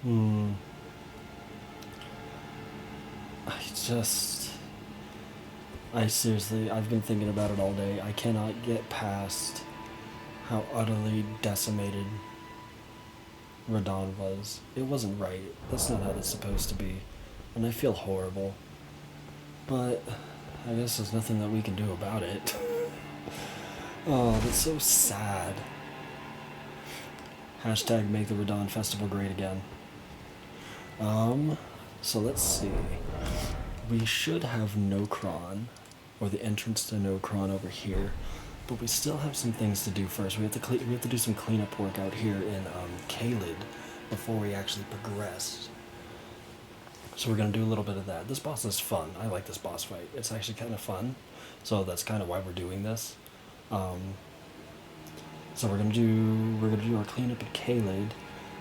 Hmm. I seriously, I've been thinking about it all day. I cannot get past how utterly decimated Radahn was. It wasn't right. That's not how it's supposed to be. And I feel horrible. But I guess there's nothing that we can do about it. Oh, that's so sad. Hashtag make the Radahn Festival great again. So let's see. We should have Nokron, or the entrance to Nokron over here, but we still have some things to do first. We have to do some cleanup work out here in Caelid before we actually progress. So we're gonna do a little bit of that. This boss is fun. I like this boss fight. It's actually kind of fun, so that's kind of why we're doing this. So we're gonna do our cleanup at Caelid,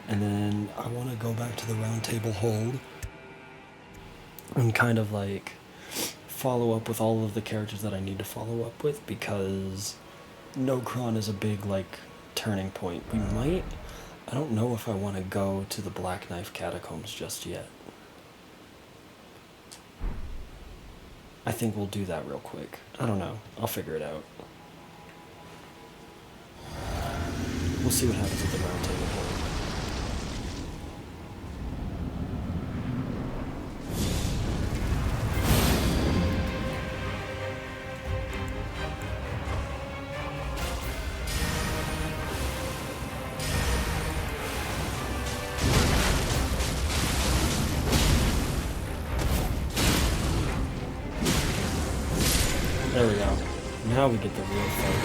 and then I want to go back to the Round Table Hold and kind of like follow up with all of the characters that I need to follow up with, because Nokron is a big like turning point. I don't know if I want to go to the Black Knife Catacombs just yet. I think we'll do that real quick. I don't know. I'll figure it out. We'll see what happens at the Round Table Hold. There we go. Now we get the real fight.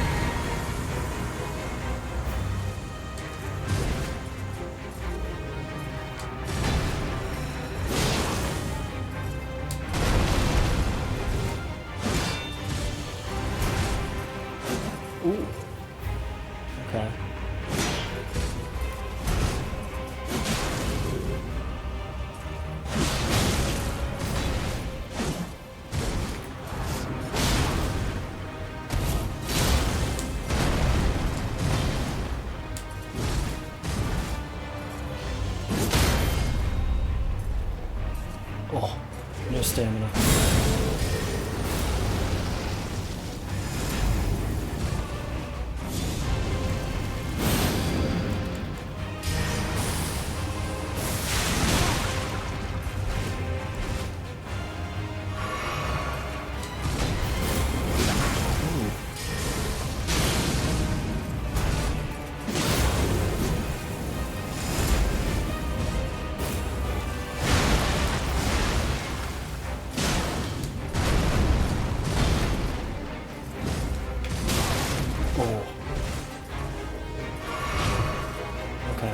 Ooh. Okay. Oh, no stamina. Oh. Okay.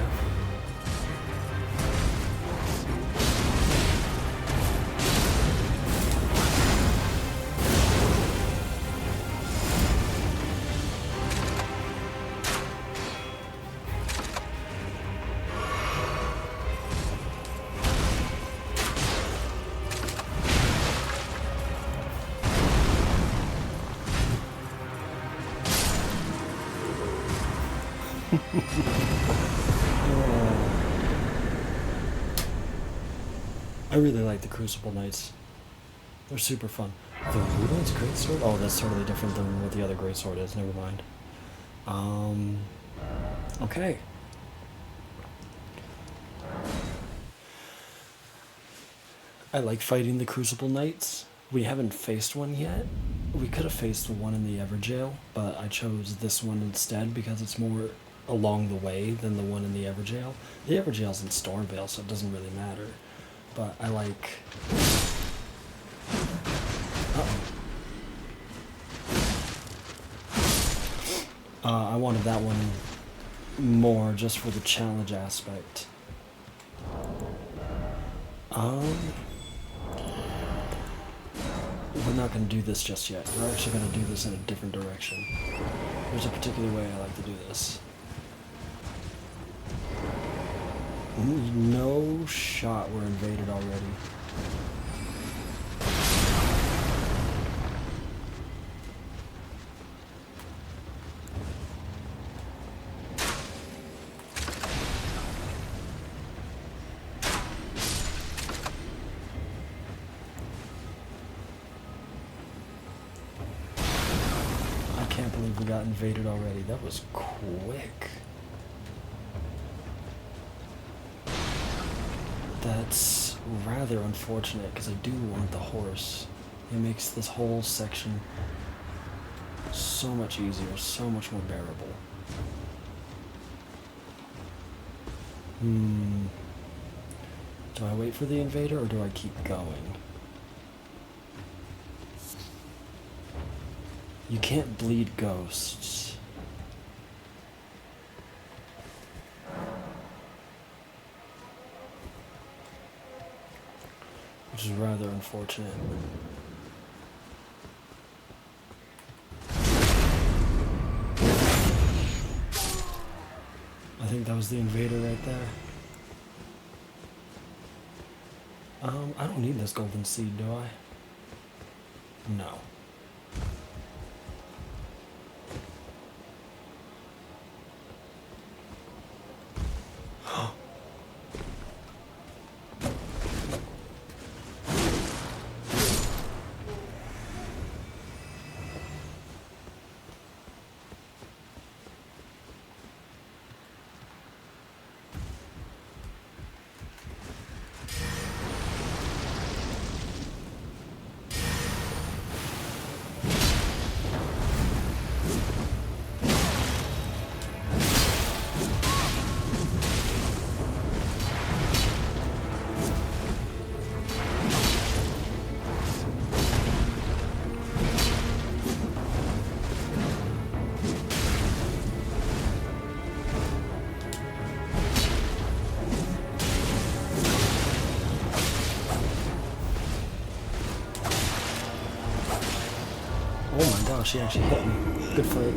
I really like the Crucible Knights. They're super fun. The Rudolph's Greatsword? Oh, that's totally different than what the other Greatsword is. Never mind. Okay. I like fighting the Crucible Knights. We haven't faced one yet. We could have faced the one in the Everjail, but I chose this one instead because it's more along the way than the one in the Everjail. The Everjail's in Stormvale, so it doesn't really matter. But I like... I wanted that one more just for the challenge aspect. We're not going to do this just yet. We're actually going to do this in a different direction. There's a particular way I like to do this. No shot, we're invaded already. believe we got invaded already. That was quick. That's rather unfortunate because I do want the horse. It makes this whole section so much easier, so much more bearable. Do I wait for the invader or do I keep going? You can't bleed ghosts. Which is rather unfortunate. I think that was the invader right there. I don't need this golden seed, do I? No. Oh my gosh, she actually hit me. Good fight.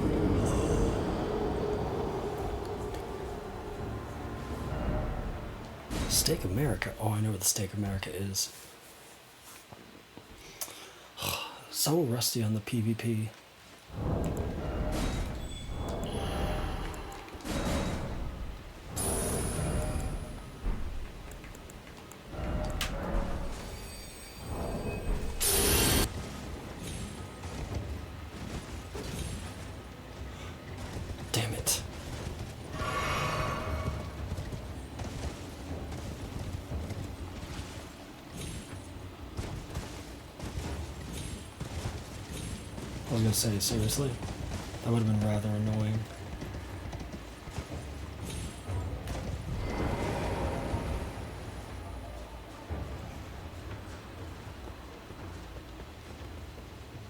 Stake America. Oh, I know what the Stake America is. So rusty on the PvP. Damn it. I was gonna say, seriously? That would have been rather annoying.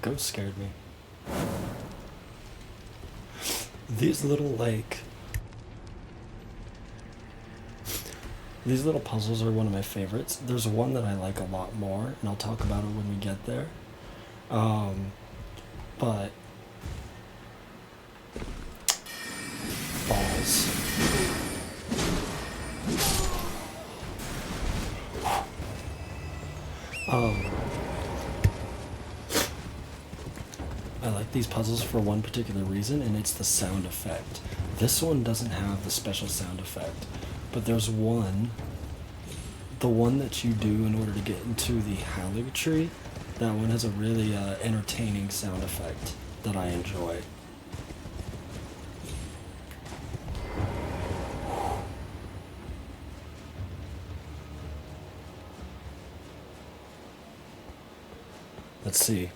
Ghost scared me. These little puzzles are one of my favorites. There's one that I like a lot more, and I'll talk about it when we get there. But balls. I like these puzzles for one particular reason, and it's the sound effect. This one doesn't have the special sound effect, but there's one, the one that you do in order to get into the halt tree. That one has a really entertaining sound effect that I enjoy. Let's see.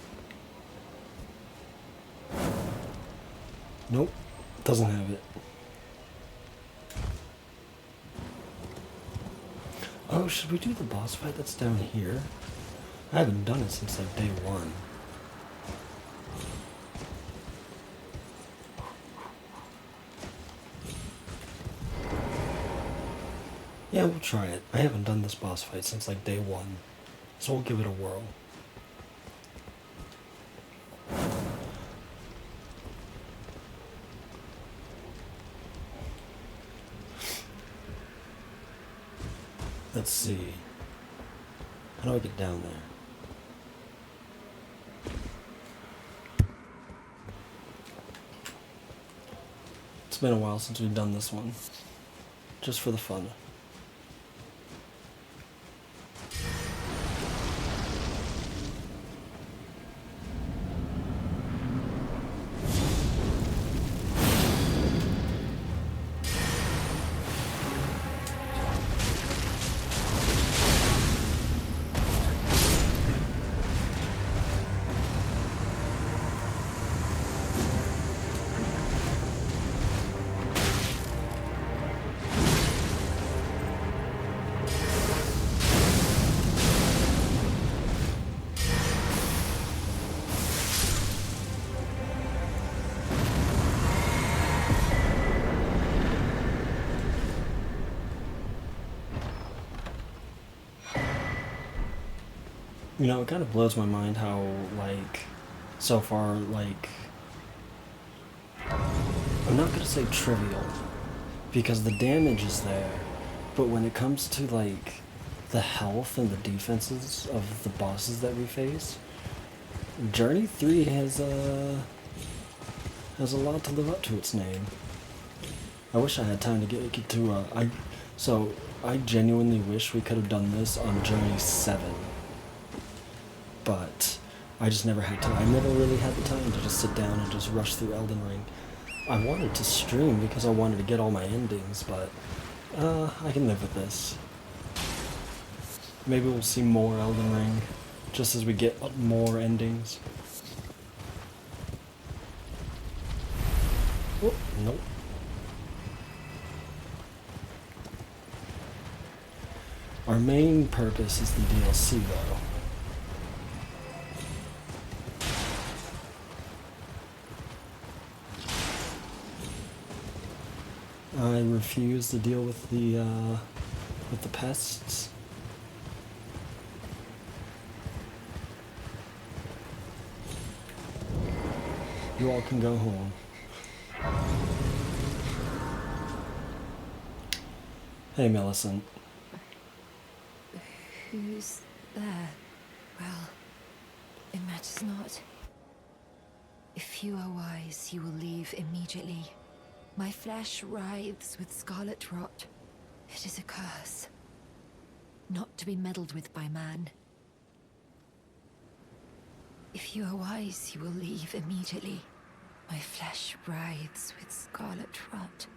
Nope, doesn't have it. Oh, should we do the boss fight that's down here? I haven't done it since like day one. Yeah, we'll try it. I haven't done this boss fight since like day one, so we'll give it a whirl. Let's see. How do I get down there? It's been a while since we've done this one. Just for the fun. You know, it kind of blows my mind how, like, so far, like, I'm not gonna say trivial, because the damage is there, but when it comes to, like, the health and the defenses of the bosses that we face, Journey 3 has a lot to live up to its name. I wish I had time to get to, so I genuinely wish we could have done this on Journey 7, but I just never had time. I never really had the time to just sit down and just rush through Elden Ring. I wanted to stream because I wanted to get all my endings, but I can live with this. Maybe we'll see more Elden Ring just as we get more endings. Oh, nope. Our main purpose is the DLC, though. I refuse to deal with the pests. You all can go home. Hey, Millicent. Who's there? Well, it matters not. If you are wise, you will leave immediately. My flesh writhes with scarlet rot. It is a curse, not to be meddled with by man. If you are wise, you will leave immediately. My flesh writhes with scarlet rot.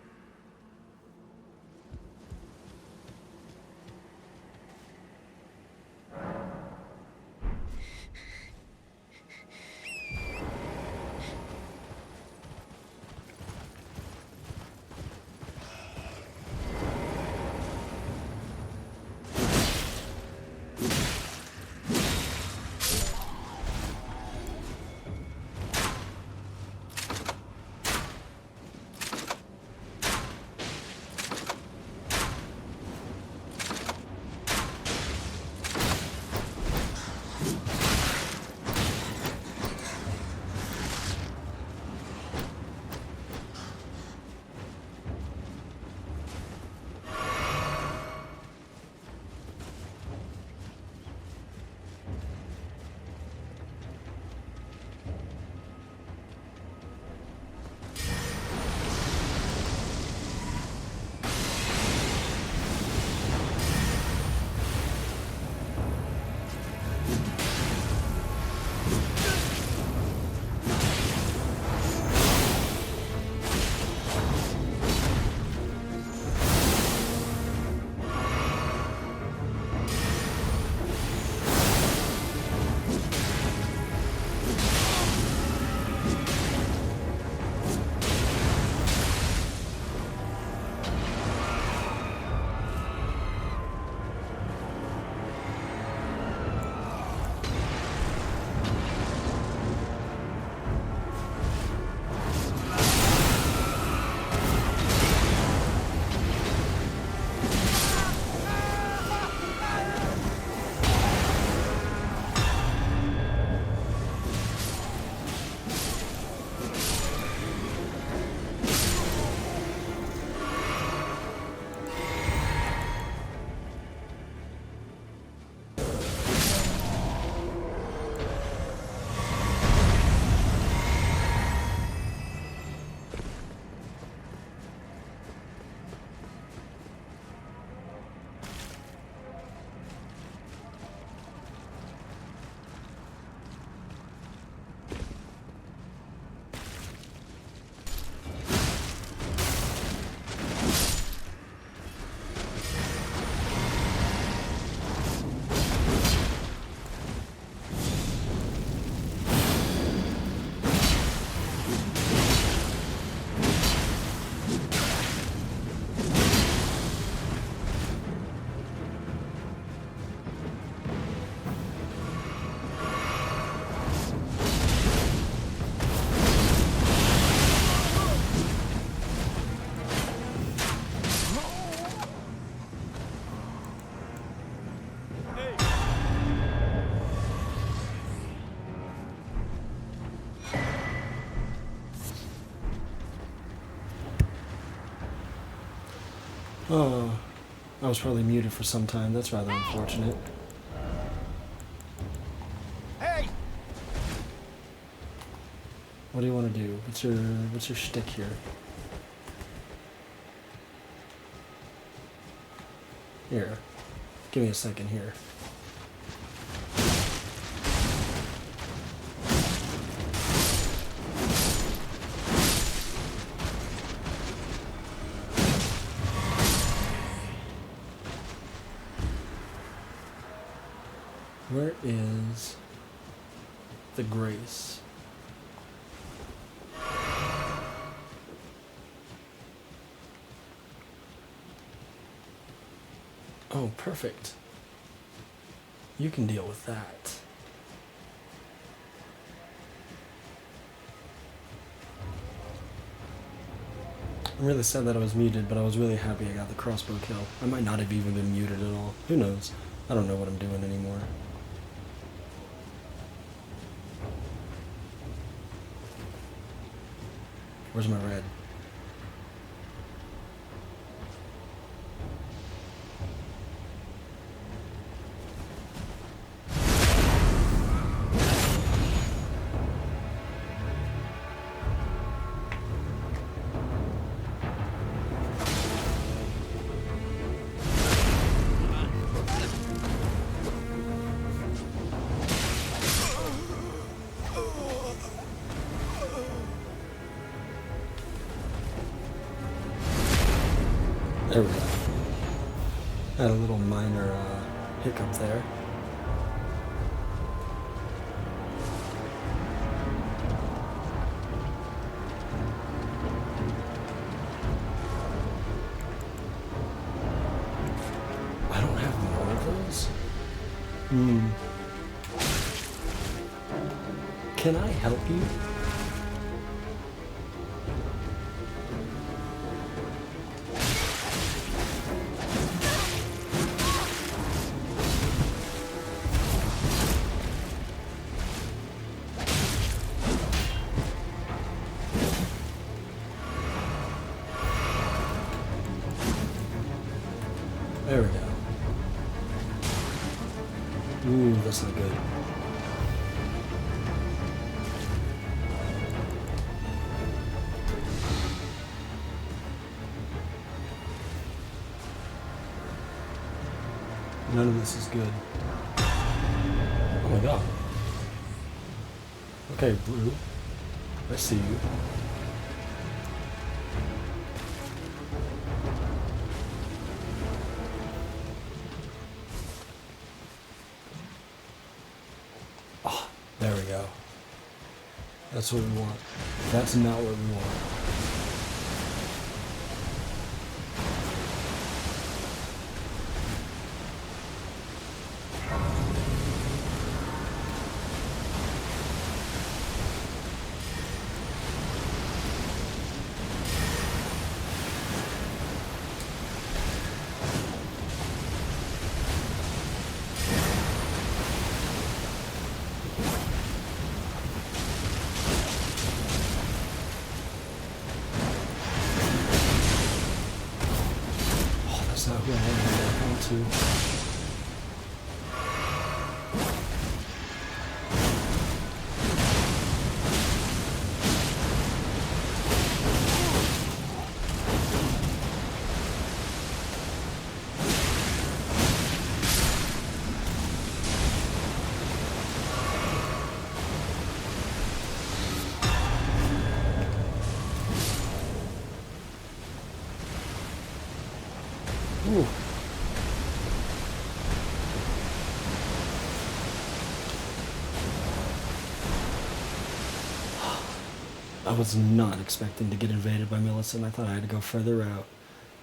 Oh, I was probably muted for some time. That's rather unfortunate. Hey! What do you want to do? What's your shtick here? Here. Give me a second here. Where is the grace? Oh, perfect. You can deal with that. I'm really sad that I was muted, but I was really happy I got the crossbow kill. I might not have even been muted at all. Who knows? I don't know what I'm doing anymore. Where's my red? There we go. Had a little minor hiccup there. I don't have more of those? Can I help you? There we go. Ooh, that's not good. None of this is good. Oh my god. Okay, blue. I see you. There we go. That's what we want. That's not what we want. That's not who I wanted to go to. Ooh. I was not expecting to get invaded by Millicent. I thought I had to go further out.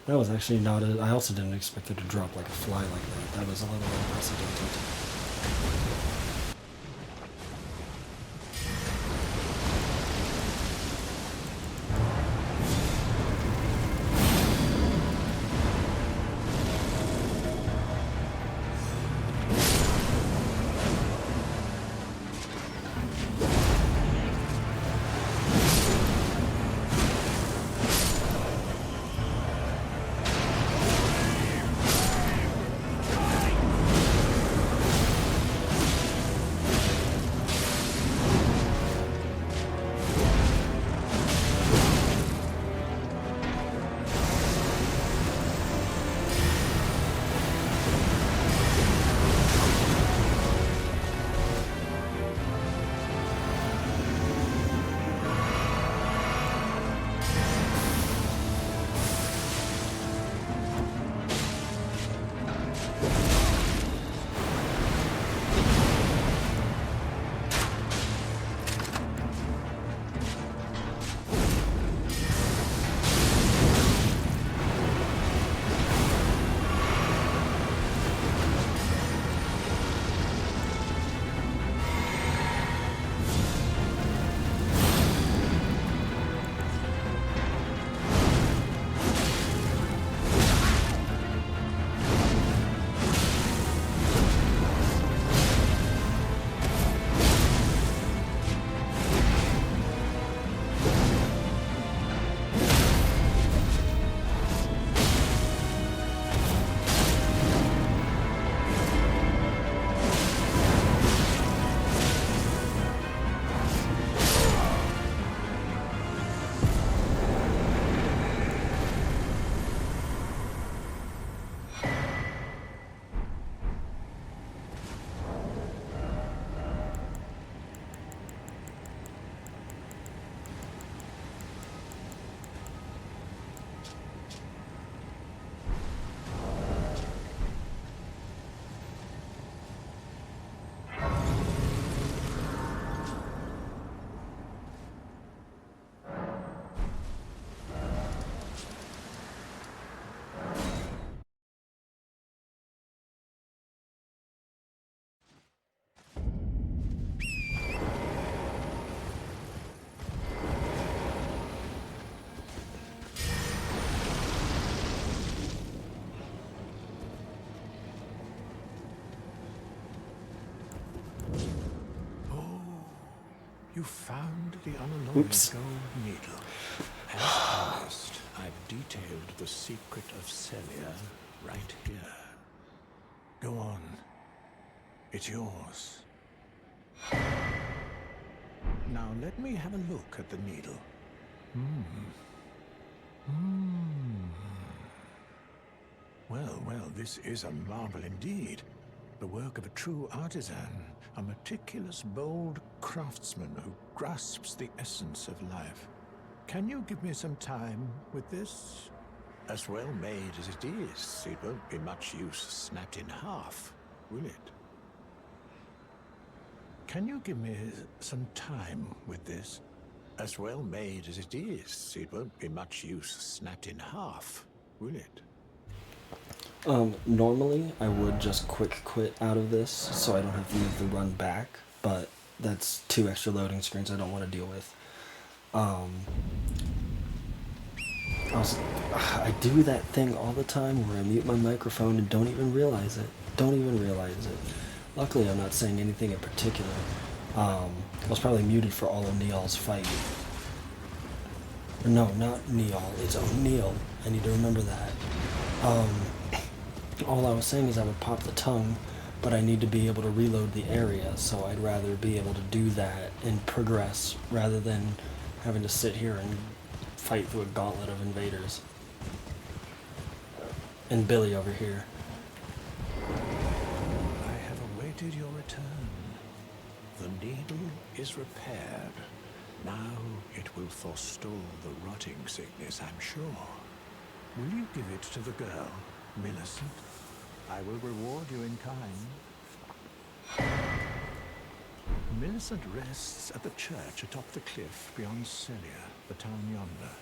That was actually not a... I also didn't expect it to drop like a fly like that. That was a little unprecedented. You found the unalloyed Oops. gold needle. As promised, I've detailed the secret of Celia right here. Go on. It's yours. Now let me have a look at the needle. Well, this is a marvel indeed. The work of a true artisan, a meticulous, bold craftsman who grasps the essence of life. Can you give me some time with this? As well made as it is, it won't be much use snapped in half, will it? Can you give me some time with this? As well made as it is, it won't be much use snapped in half, will it? Normally I would just quick quit out of this so I don't have to use the run back, but that's 2 extra loading screens I don't want to deal with. I do that thing all the time where I mute my microphone and don't even realize it. Luckily I'm not saying anything in particular. I was probably muted for all of Neal's fight. Or no, not Neal, it's O'Neal. I need to remember that. All I was saying is I would pop the tongue, but I need to be able to reload the area, so I'd rather be able to do that and progress rather than having to sit here and fight through a gauntlet of invaders. And Billy over here. I have awaited your return. The needle is repaired. Now it will forestall the rotting sickness, I'm sure. Will you give it to the girl, Millicent? I will reward you in kind. Millicent rests at the church atop the cliff beyond Celia, the town yonder,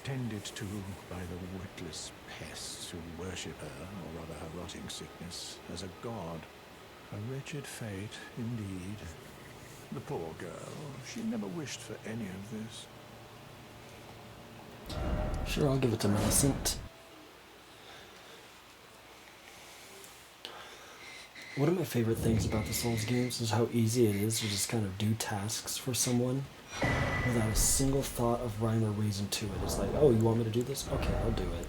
tended to by the witless pests who worship her, or rather her rotting sickness, as a god. A wretched fate, indeed. The poor girl, she never wished for any of this. Sure, I'll give it to Millicent. One of my favorite things about the Souls games is how easy it is to just kind of do tasks for someone without a single thought of rhyme or reason to it. It's like, oh, you want me to do this? Okay, I'll do it.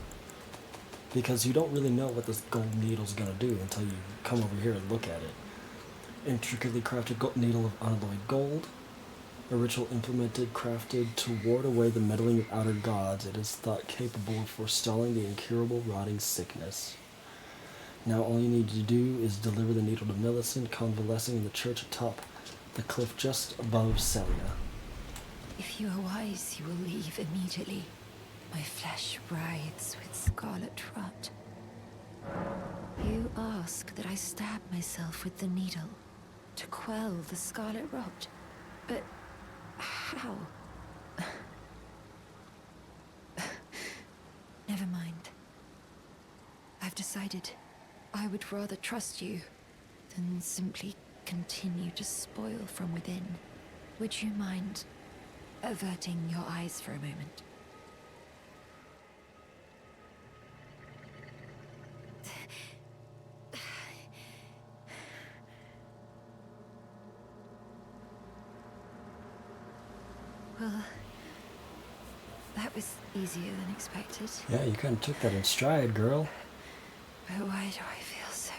Because you don't really know what this gold needle's gonna do until you come over here and look at it. Intricately crafted needle of unalloyed gold. A ritual implemented, crafted to ward away the meddling of outer gods. It is thought capable of forestalling the incurable rotting sickness. Now all you need to do is deliver the needle to Millicent, convalescing in the church atop the cliff just above Celia. If you are wise, you will leave immediately. My flesh writhes with scarlet rot. You ask that I stab myself with the needle to quell the scarlet rot. But how? Never mind. I've decided I would rather trust you than simply continue to spoil from within. Would you mind averting your eyes for a moment? Well, that was easier than expected. Yeah, you kind of took that in stride, girl. But why do I feel so?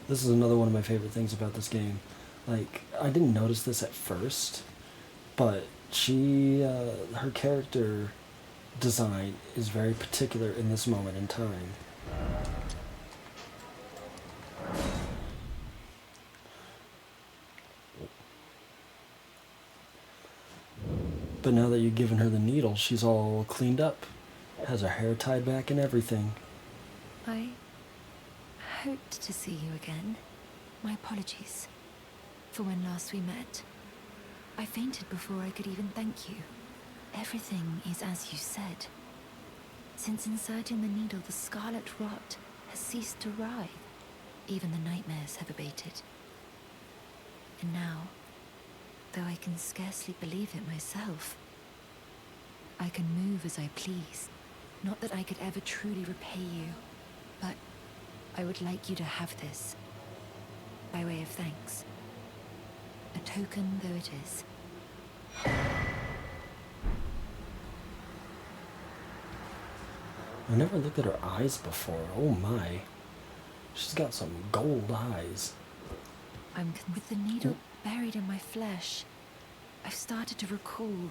This is another one of my favorite things about this game. Like, I didn't notice this at first, but her character design is very particular in this moment in time. But now that you've given her the needle, she's all cleaned up. Has her hair tied back and everything. I hoped to see you again. My apologies for when last we met. I fainted before I could even thank you. Everything is as you said. Since inserting the needle, the scarlet rot has ceased to writhe. Even the nightmares have abated. And now, though I can scarcely believe it myself, I can move as I please. Not that I could ever truly repay you, but I would like you to have this. by way of thanks. A token though it is. I never looked at her eyes before. Oh my. She's got some gold eyes. With the needle buried in my flesh, I've started to recall,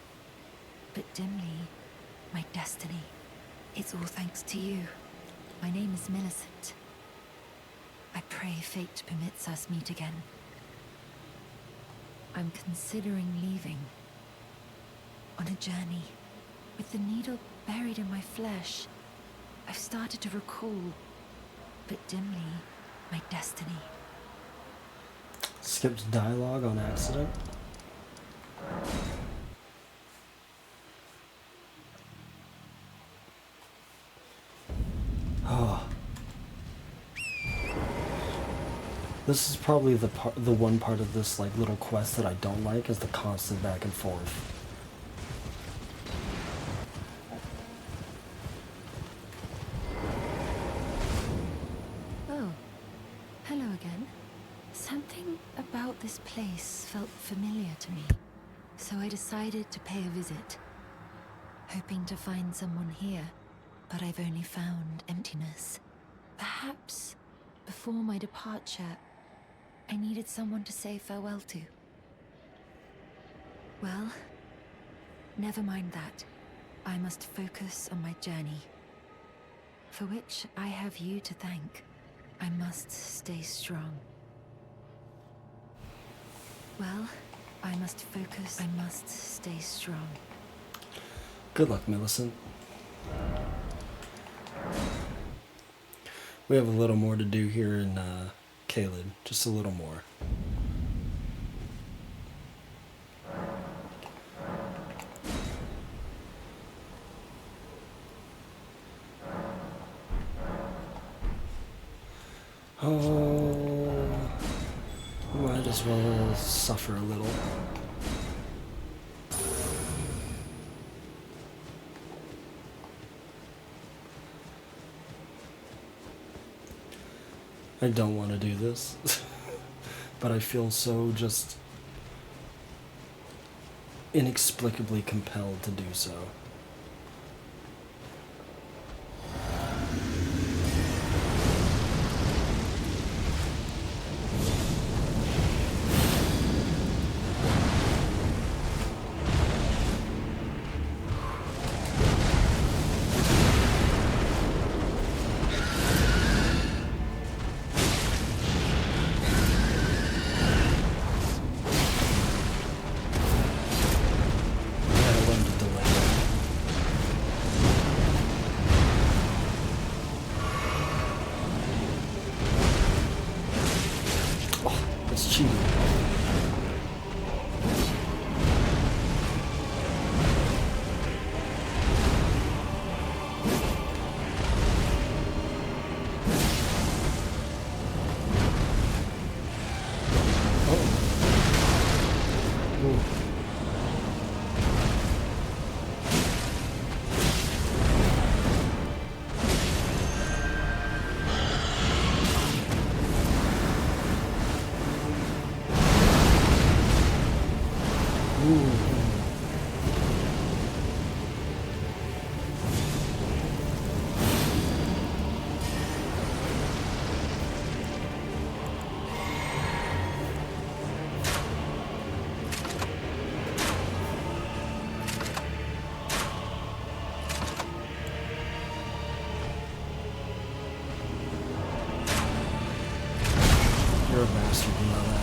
but dimly, my destiny. It's all thanks to you. My name is Millicent. I pray fate permits us meet again. I'm considering leaving. On a journey. With the needle buried in my flesh, I've started to recall, but dimly, my destiny. Skipped dialogue on accident. Oh. This is probably the one part of this like little quest that I don't like, is the constant back and forth. Oh, hello again. Something about this place felt familiar to me, so I decided to pay a visit, hoping to find someone here, but I've only found emptiness. Perhaps before my departure, I needed someone to say farewell to. Well, never mind that. I must focus on my journey, for which I have you to thank. I must stay strong. Well, I must focus. I must stay strong. Good luck, Millicent. We have a little more to do here in Caelid. Just a little more. Oh, might as well suffer a little. I don't want to do this, but I feel so just inexplicably compelled to do so. You're a bastard, you know that.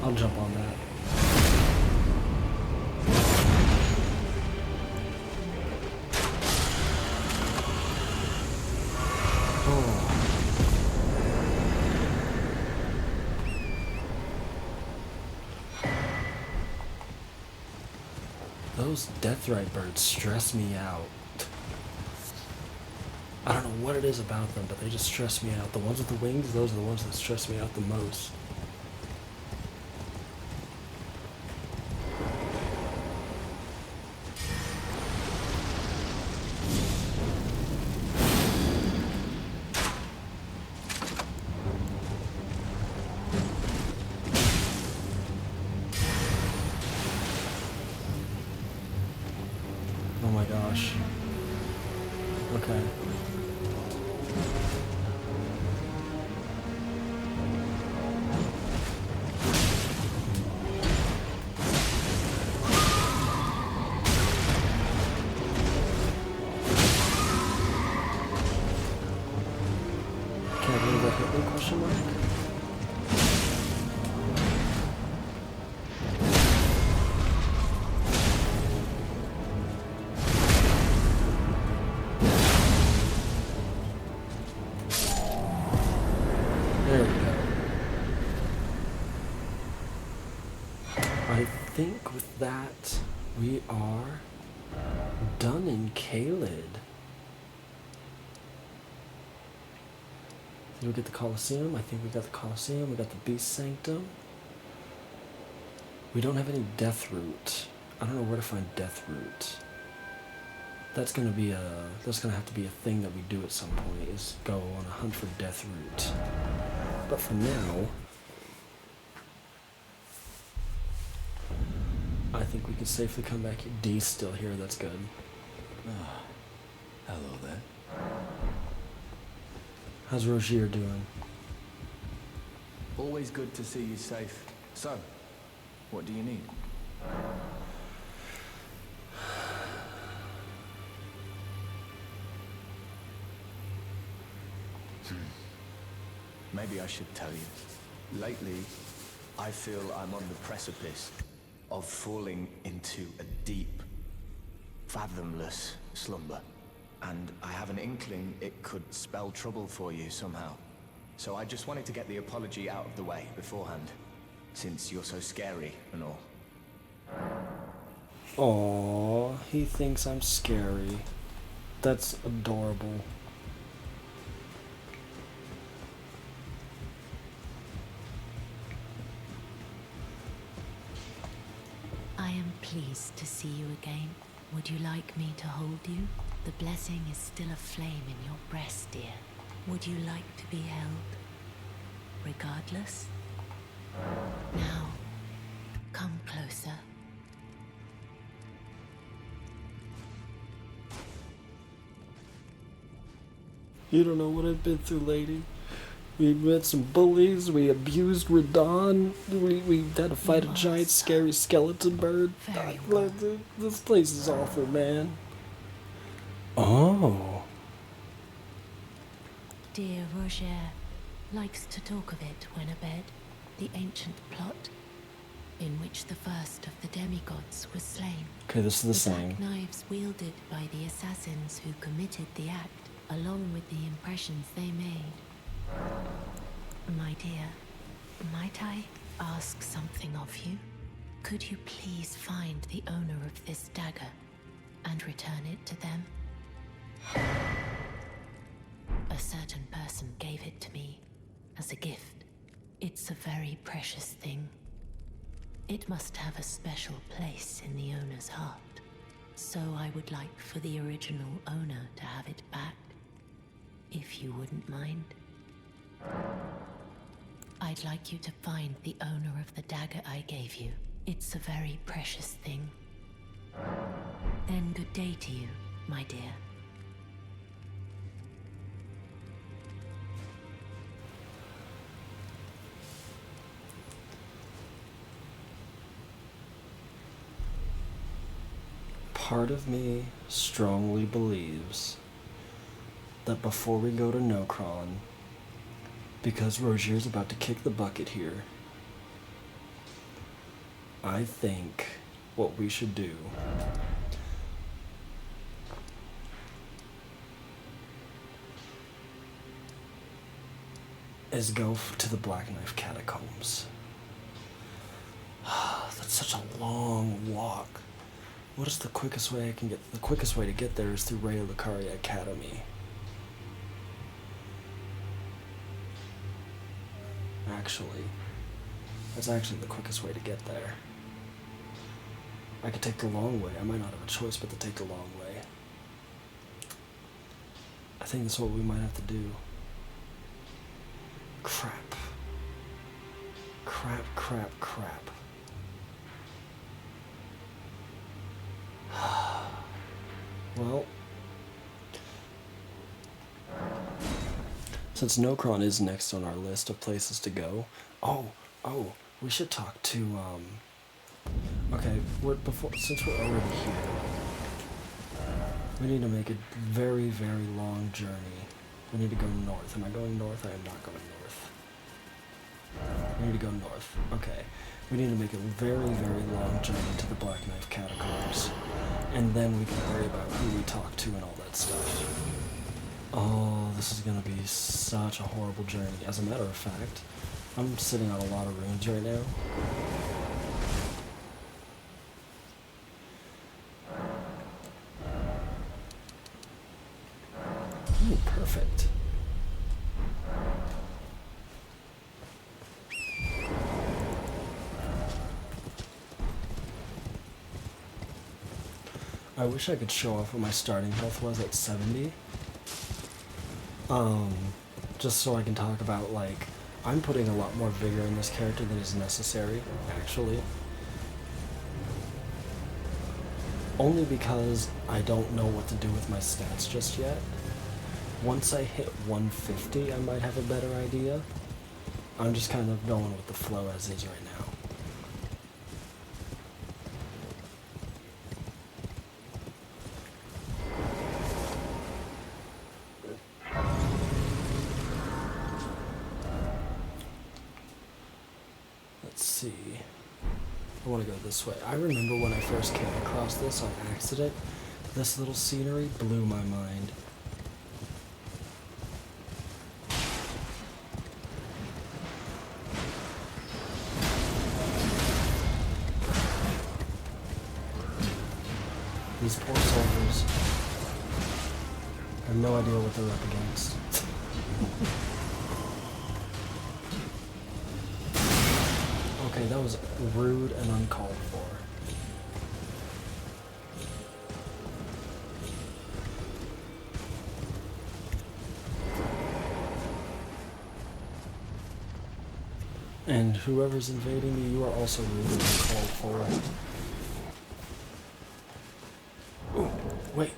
I'll jump on that. Those Deathright birds stress me out. I don't know what it is about them, but they just stress me out. The ones with the wings, those are the ones that stress me out the most. Oh my gosh. Okay. Can't believe that hit me, question mark? There we go. I think with that, we are done in Caelid. Did we get the Colosseum? I think we got the Colosseum. We got the Beast Sanctum. We don't have any Deathroot. I don't know where to find Deathroot. That's gonna have to be a thing that we do at some point, is go on a hunt for Deathroot. But for now, I think we can safely come back here. Dee's still here, that's good. Ah, hello there. How's Rogier doing? Always good to see you safe. So, what do you need? Maybe I should tell you. Lately, I feel I'm on the precipice of falling into a deep, fathomless slumber. And I have an inkling it could spell trouble for you somehow. So I just wanted to get the apology out of the way beforehand, since you're so scary and all. Aww, he thinks I'm scary. That's adorable. I am pleased to see you again. Would you like me to hold you? The blessing is still aflame in your breast, dear. Would you like to be held? Regardless? Now, come closer. You don't know what I've been through, lady. We met some bullies, we abused Radahn, we had to fight a giant scary skeleton bird. This place is awful, man. Oh. Dear Rogier likes to talk of it when abed, the ancient plot in which the first of the demigods was slain. Okay, this is the same. Black knives wielded by the assassins who committed the act, along with the impressions they made. My dear, might I ask something of you? Could you please find the owner of this dagger and return it to them? A certain person gave it to me as a gift. It's a very precious thing. It must have a special place in the owner's heart. So I would like for the original owner to have it back, if you wouldn't mind. I'd like you to find the owner of the dagger I gave you. It's a very precious thing. Then good day to you, my dear. Part of me strongly believes that before we go to Nokron, because Rogier's about to kick the bucket here, I think what we should do is go to the Black Knife Catacombs. That's such a long walk. What is the quickest way I can get? The quickest way to get there is through Raya Lucaria Academy. Actually, that's actually the quickest way to get there. I could take the long way. I might not have a choice but to take the long way. I think that's what we might have to do. Crap. Crap, crap, crap. Well, since Nokron is next on our list of places to go, we should talk to, okay, since we're already here, we need to make a very, very long journey. We need to go north. Am I going north? I am not going north. We need to go north. Okay. We need to make a very, very long journey to the Black Knife Catacombs. And then we can worry about who we talk to and all that stuff. Oh, this is going to be such a horrible journey. As a matter of fact, I'm sitting on a lot of runes right now. Ooh, perfect. I wish I could show off what my starting health was at 70. Just so I can talk about, like, I'm putting a lot more vigor in this character than is necessary, actually. Only because I don't know what to do with my stats just yet. Once I hit 150, I might have a better idea. I'm just kind of going with the flow as is right now. I want to go this way. I remember when I first came across this on accident, this little scenery blew my mind. These poor soldiers have no idea what they're up against. Okay, that was rude and uncalled for. And whoever's invading me, you are also rude and uncalled for. Ooh, wait.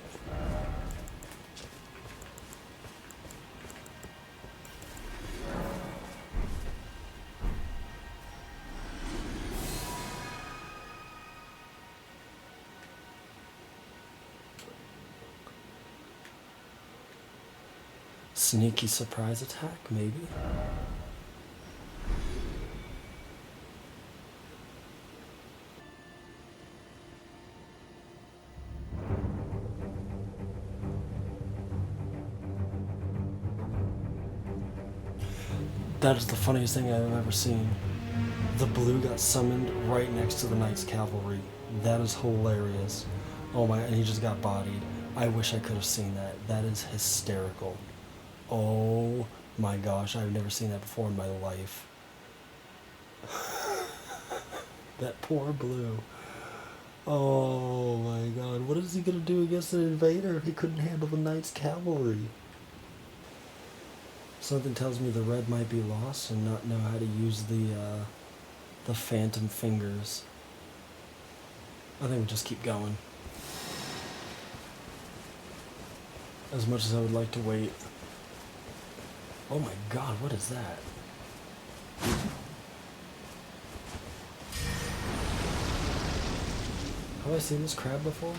Sneaky surprise attack, maybe? That is the funniest thing I've ever seen. The blue got summoned right next to the Knight's Cavalry. That is hilarious. Oh my, and he just got bodied. I wish I could have seen that. That is hysterical. Oh my gosh, I've never seen that before in my life. That poor blue. Oh my god, what is he gonna do against an invader if he couldn't handle the Knight's Cavalry? Something tells me the red might be lost and not know how to use the phantom fingers. I think we'll just keep going. As much as I would like to wait. Oh my god, what is that? Have I seen this crab before?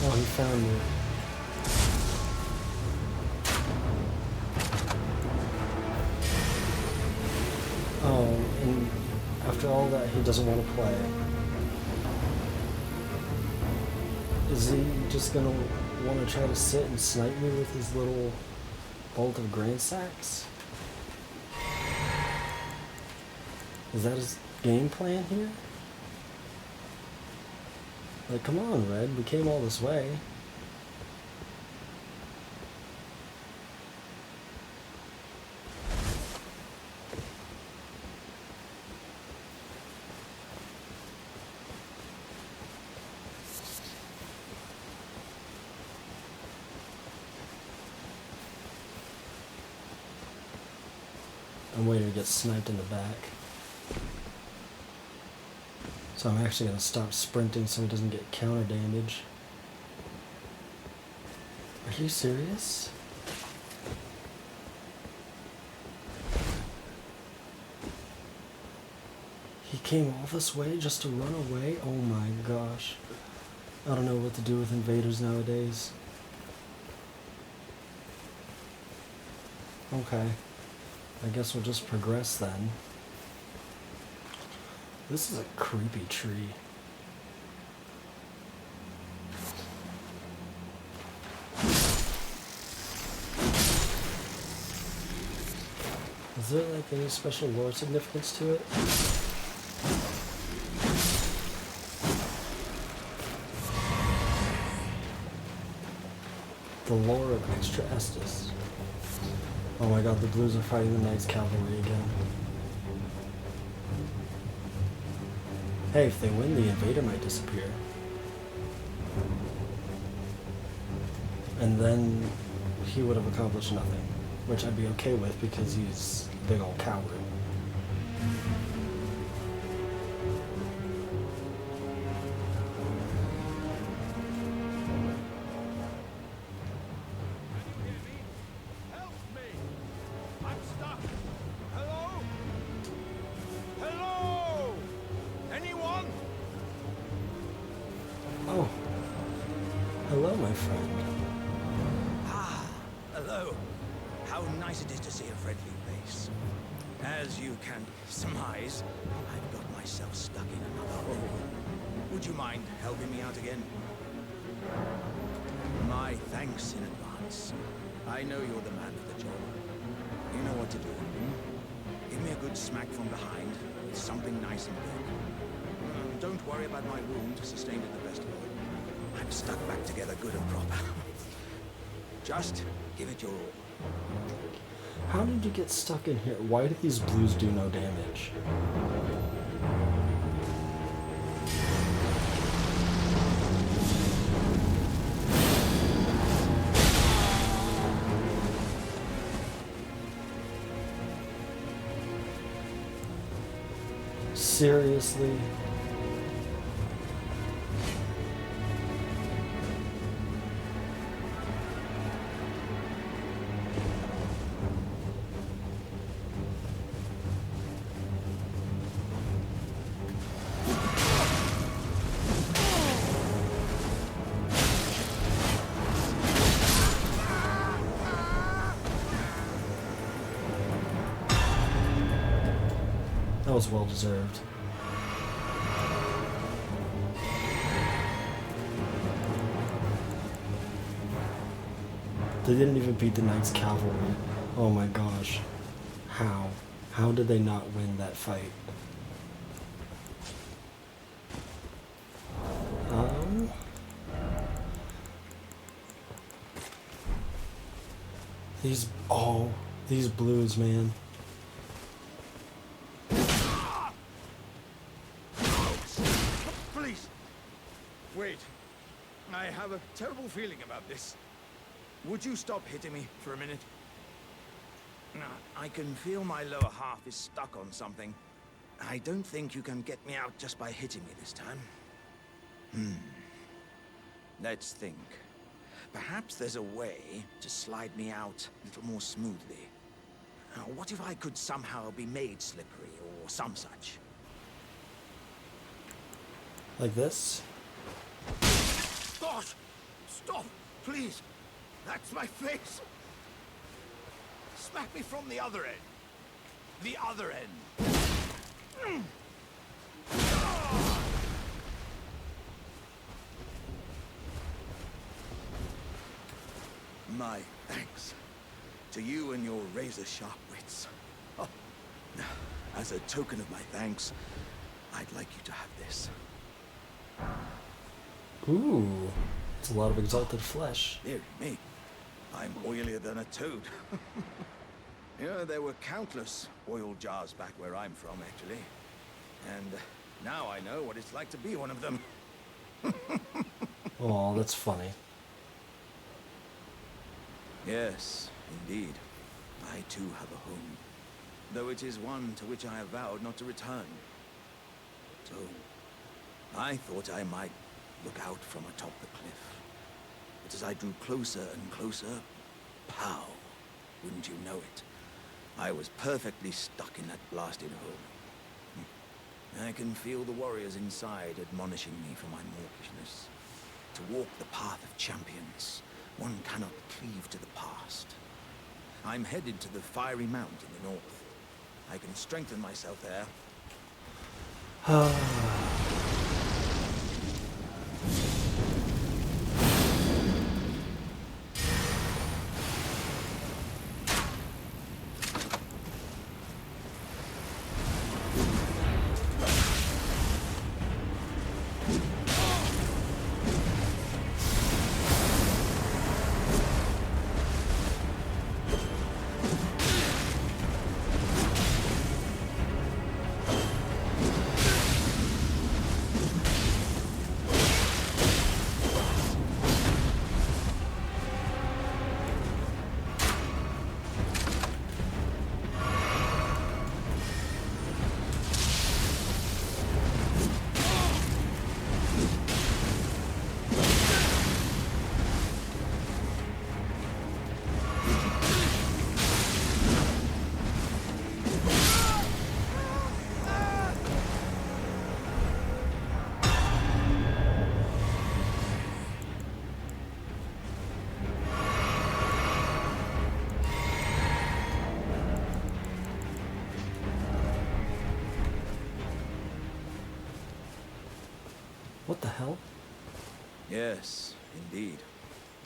Oh, he found me. After all that, he doesn't want to play. Is he just gonna want to try to sit and snipe me with his little bolt of grain sacks? Is that his game plan here? Like, come on, Red, we came all this way. I'm waiting to get sniped in the back. So I'm actually going to stop sprinting so he doesn't get counter damage. Are you serious? He came all this way just to run away? Oh my gosh. I don't know what to do with invaders nowadays. Okay. I guess we'll just progress then. This is a creepy tree. Is there like any special lore significance to it? The lore of Extra Estus. Oh my god, the blues are fighting the Knights Cavalry again. Hey, if they win, the invader might disappear. And then he would have accomplished nothing, which I'd be okay with because he's a big old coward. Oh. Hello, my friend. Ah, hello. How nice it is to see a friendly face. As you can surmise, I've got myself stuck in another hole. Would you mind helping me out again? My thanks in advance. I know you're the man for the job. You know what to do. Give me a good smack from behind with something nice and big. Don't worry about my wound sustained at the festival. I'm stuck back together good and proper. Just give it your all. How did you get stuck in here? Why did these blues do no damage? Seriously? That was well deserved. They didn't even beat the Knights Cavalry. Oh my gosh. How? How did they not win that fight? These blues, man. Please. Wait. I have a terrible feeling about this. Would you stop hitting me for a minute? Now, I can feel my lower half is stuck on something. I don't think you can get me out just by hitting me this time. Let's think. Perhaps there's a way to slide me out a little more smoothly. What if I could somehow be made slippery or some such? Like this? Gosh! Stop! Please! That's my face! Smack me from the other end! The other end! My thanks to you and your razor-sharp wits. Oh, as a token of my thanks, I'd like you to have this. Ooh, it's a lot of exalted flesh. Dear me, I'm oilier than a toad. You know, there were countless oil jars back where I'm from, actually. And now I know what it's like to be one of them. Oh, that's funny. Yes, indeed. I too have a home, though it is one to which I have vowed not to return. So, I thought I might look out from atop the cliff. But as I drew closer and closer, pow, wouldn't you know it, I was perfectly stuck in that blasted hole. I can feel the warriors inside admonishing me for my mawkishness. To walk the path of champions, one cannot cleave to the past. I'm headed to the Fiery Mount in the north. I can strengthen myself there. What the hell? Yes, indeed.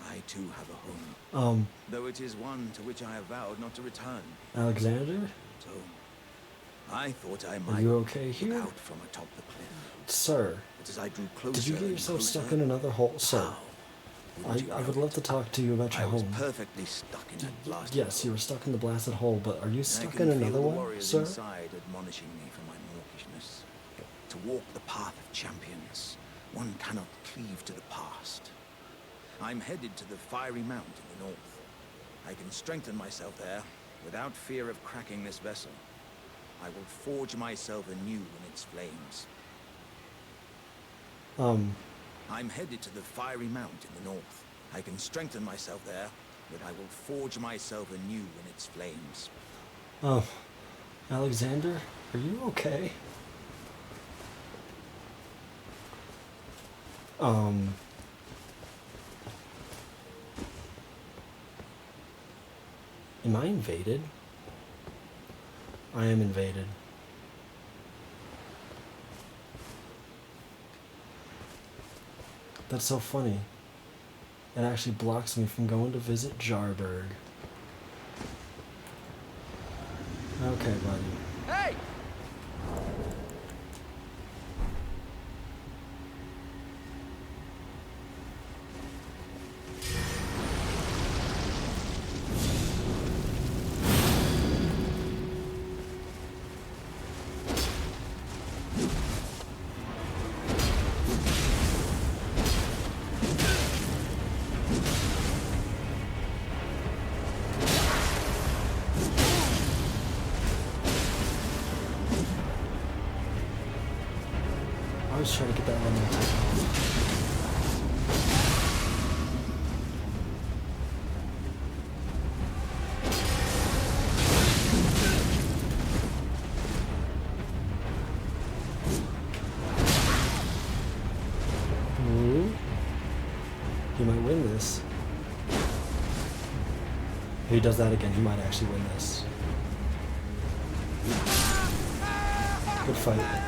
I too have a home. Though it is one to which I have vowed not to return. Alexander? So, I thought I might Are you okay look here? out from atop the cliff. Sir, But as I drew closer did you get and yourself closer, stuck in another hole? Sir, pow, wouldn't you I know would love it, to talk to you about I your was home. perfectly stuck in that blasted Yes, you hole. were stuck in the blasted hole, but are you I stuck can in feel another the one, warriors sir? inside admonishing me for my mawkishness. To walk the path of champions, one cannot cleave to the past. I'm headed to the Fiery Mount in the north. I can strengthen myself there without fear of cracking this vessel. I will forge myself anew in its flames. I'm headed to the Fiery Mount in the north. I can strengthen myself there, but I will forge myself anew in its flames. Alexander, are you okay? Am I invaded? I am invaded. That's so funny. It actually blocks me from going to visit Jarberg. Okay, buddy. Hey! I was trying to get that one more time. Ooh. He might win this. If he does that again, he might actually win this. Good fight.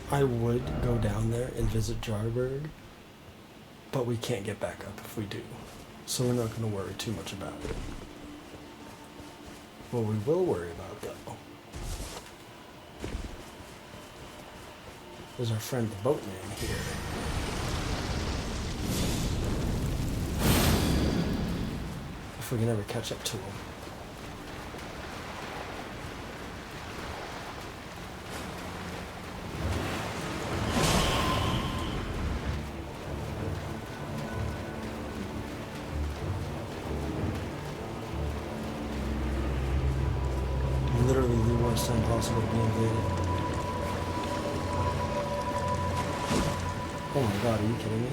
I would go down there and visit Jarberg, but we can't get back up if we do. So we're not going to worry too much about it. What we will worry about, though, is our friend the boatman here. If we can ever catch up to him. Literally the worst time possible to be invaded. Oh my god, are you kidding me?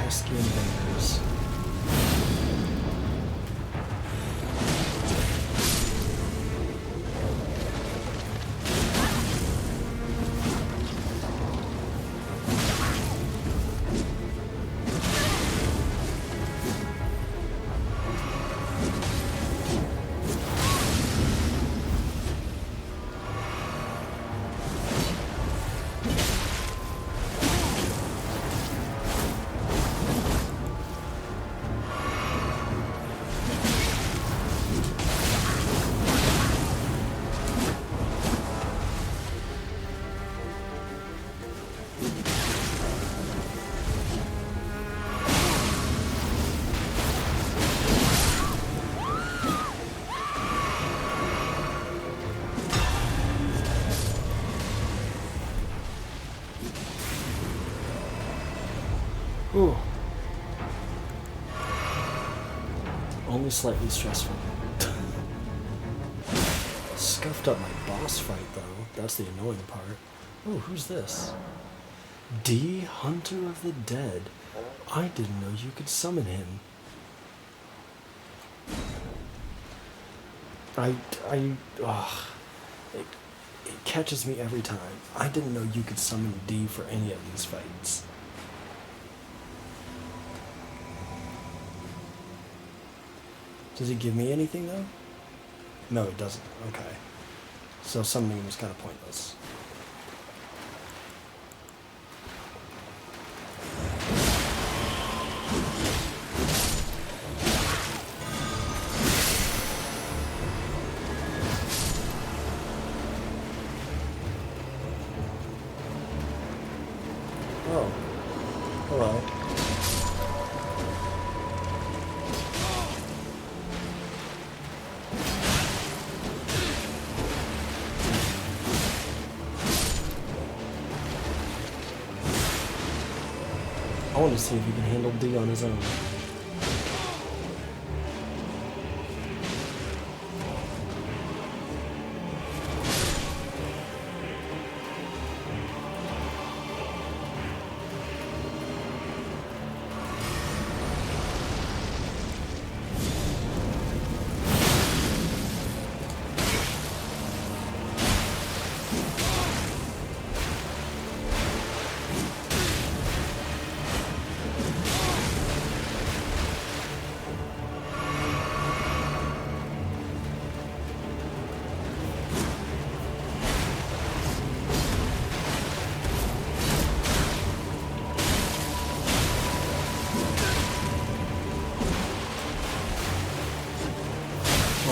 Pesky invaders. Ooh. Only slightly stressful. Scuffed up my boss fight, though. That's the annoying part. Ooh, who's this? D. Hunter of the Dead. I didn't know you could summon him. It catches me every time. I didn't know you could summon D for any of these fights. Does he give me anything, though? No, it doesn't. Okay. So summoning him was kind of pointless. Oh. Hello. I want to see if he can handle D on his own.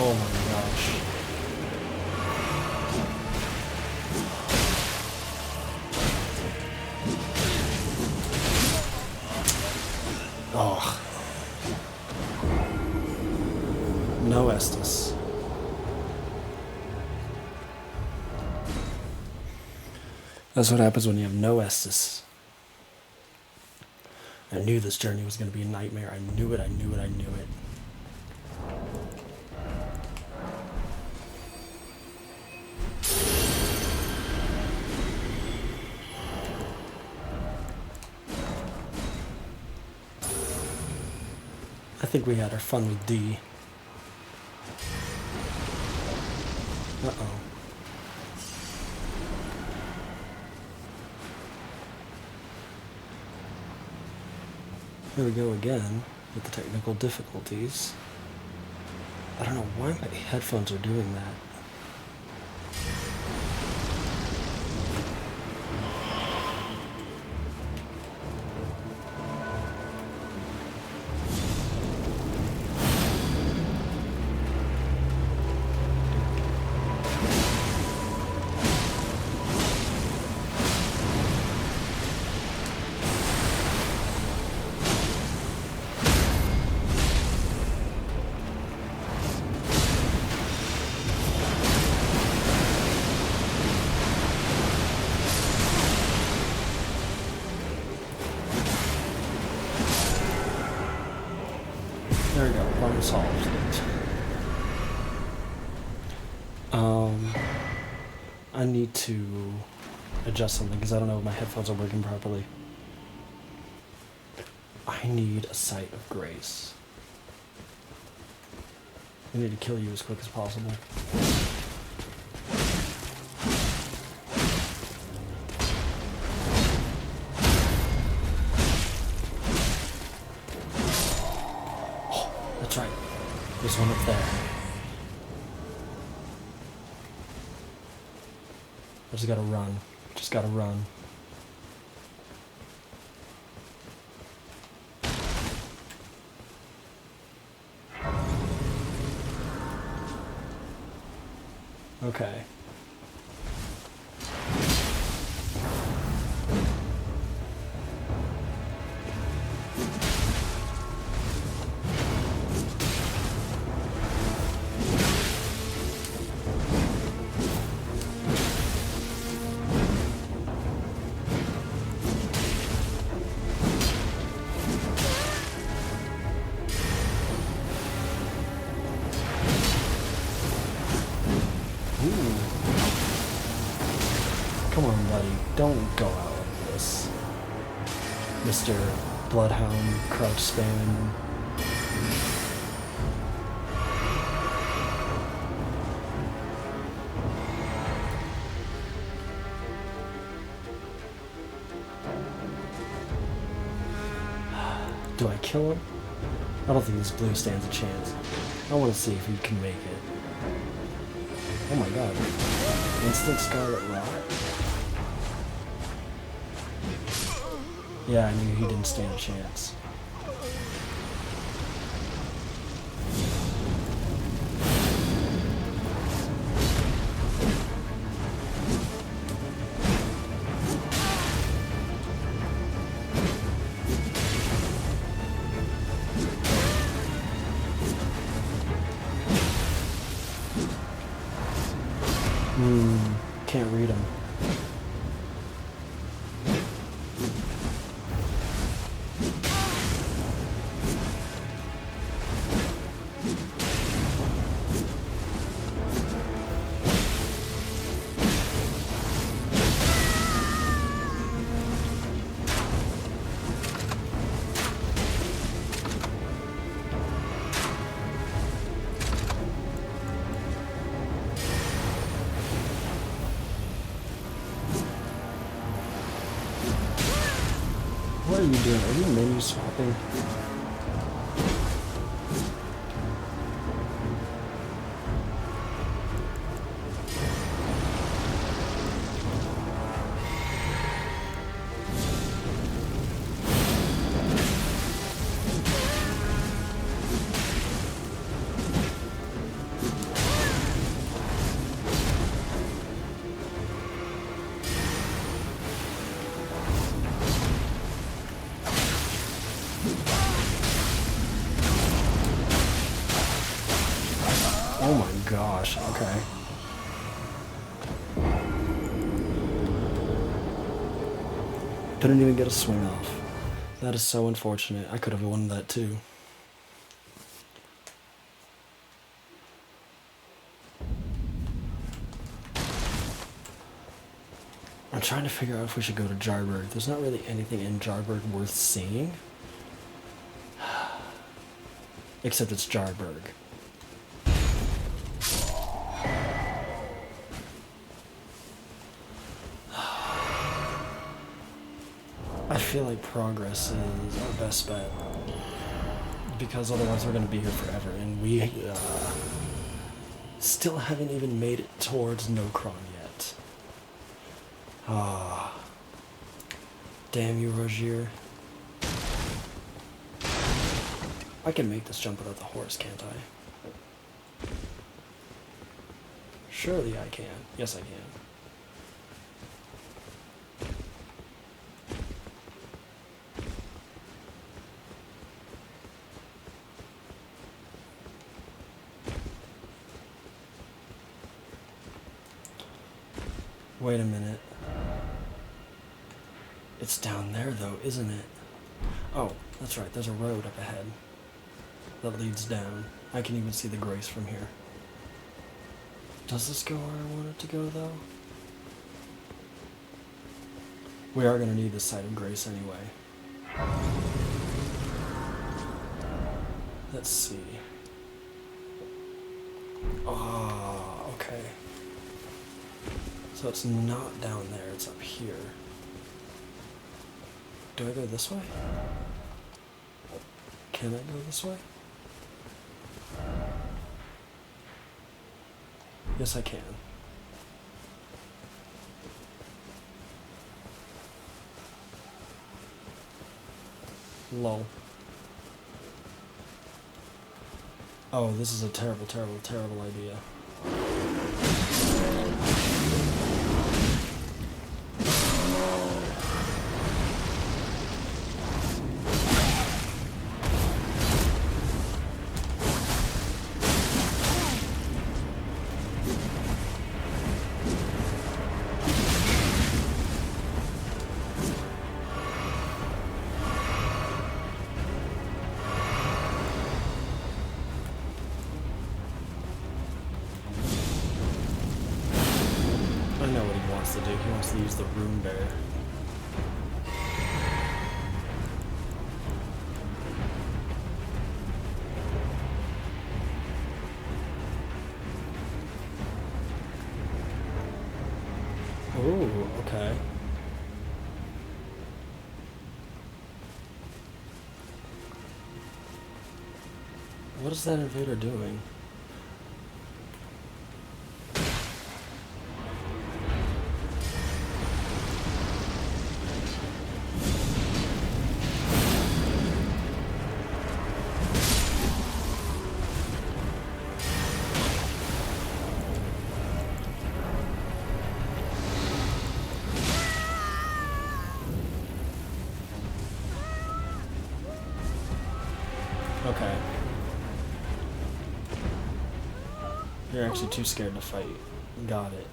Oh my gosh. Oh. Estus. That's what happens when you have no Estus. I knew this journey was going to be a nightmare. I knew it, I knew it, I knew it. I think we had our fun with D. Uh-oh. Here we go again with the technical difficulties. I don't know why my headphones are doing that. There we go, problem solved. I need to adjust something because I don't know if my headphones are working properly. I need a sight of grace. I need to kill you as quick as possible. That's right. There's one up there. I just gotta run. Just gotta run. Okay. Come on, buddy. Don't go out like this. Mr. Bloodhound crouch spamming. Do I kill him? I don't think this blue stands a chance. I want to see if he can make it. Oh my god. Instant Scarlet Rot? Yeah, I knew he didn't stand a chance. Can't read him. What are you doing? Are you menu swapping? Oh my gosh, okay. Couldn't even get a swing off. That is so unfortunate. I could have won that too. I'm trying to figure out if we should go to Jarburg. There's not really anything in Jarburg worth seeing. Except it's Jarburg. I feel like progress is our best bet. Because otherwise we're going to be here forever. And we still haven't even made it towards Nokron yet. Ah. Damn you, Rogier. I can make this jump without the horse, can't I? Surely I can. Yes, I can. Wait a minute. It's down there, though, isn't it? Oh, that's right. There's a road up ahead that leads down. I can even see the Grace from here. Does this go where I want it to go, though? We are going to need the site of Grace anyway. Let's see. Ah, okay. So it's not down there, it's up here. Do I go this way? Can I go this way? Yes, I can. Lol. Oh, this is a terrible, terrible, terrible idea. To do. He wants to use the Rune Bear. Ooh, okay. What is that invader doing? Okay. You're actually too scared to fight. Got it.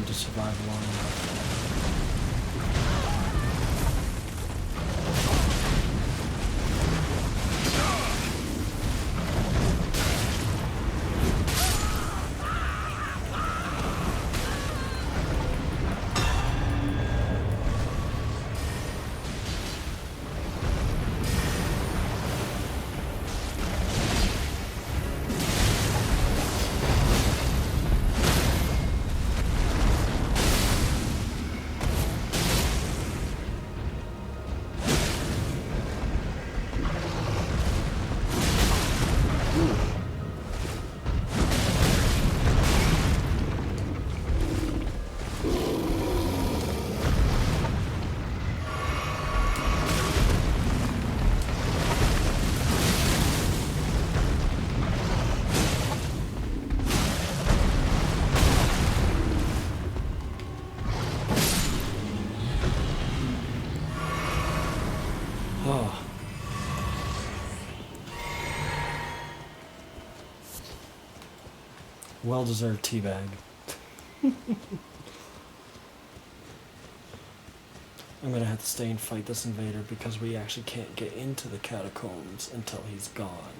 To survive long enough. Well-deserved teabag. I'm gonna have to stay and fight this invader because we actually can't get into the catacombs until he's gone.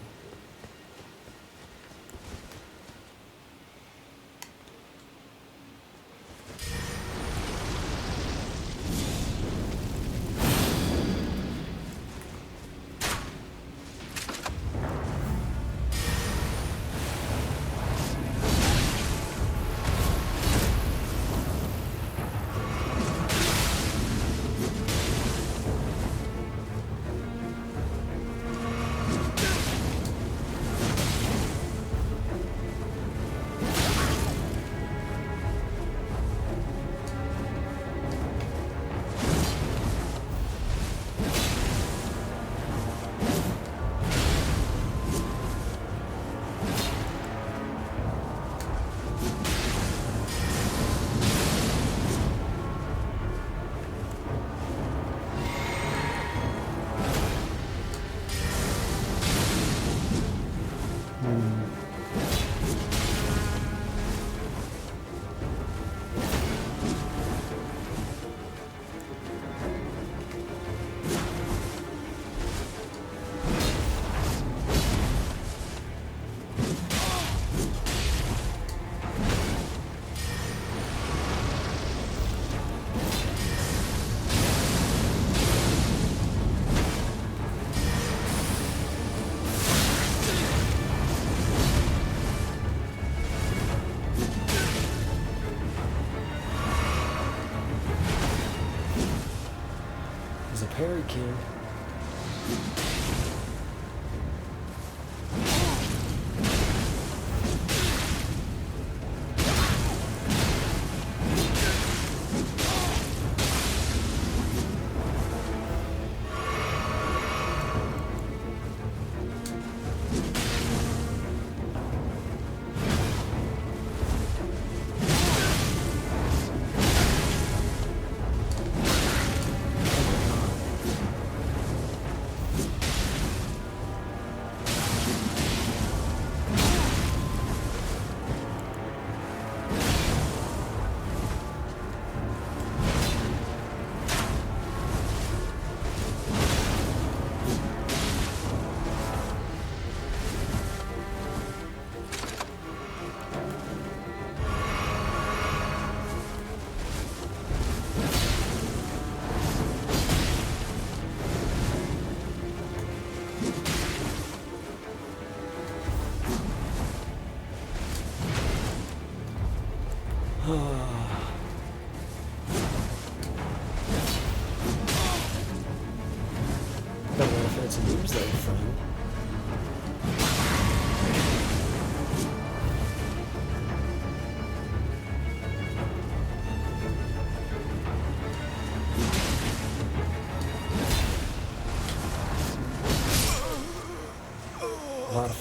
Parry King.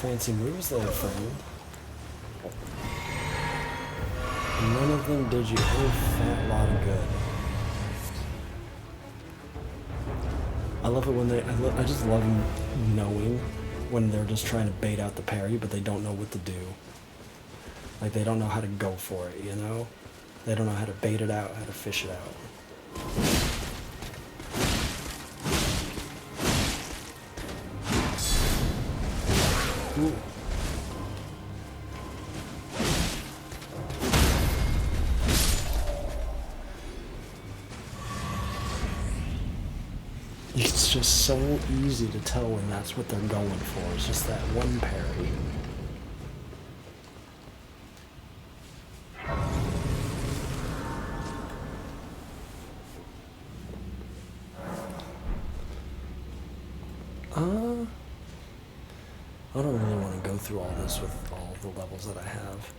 Fancy moves there, friend. None of them did you a fat lot of good. I love it when they. I just love knowing when they're just trying to bait out the parry, but they don't know what to do. Like they don't know how to go for it, you know? They don't know how to bait it out, how to fish it out. Ooh. It's just so easy to tell when that's what they're going for. It's just that one parry. I don't really want to go through all this with all the levels that I have.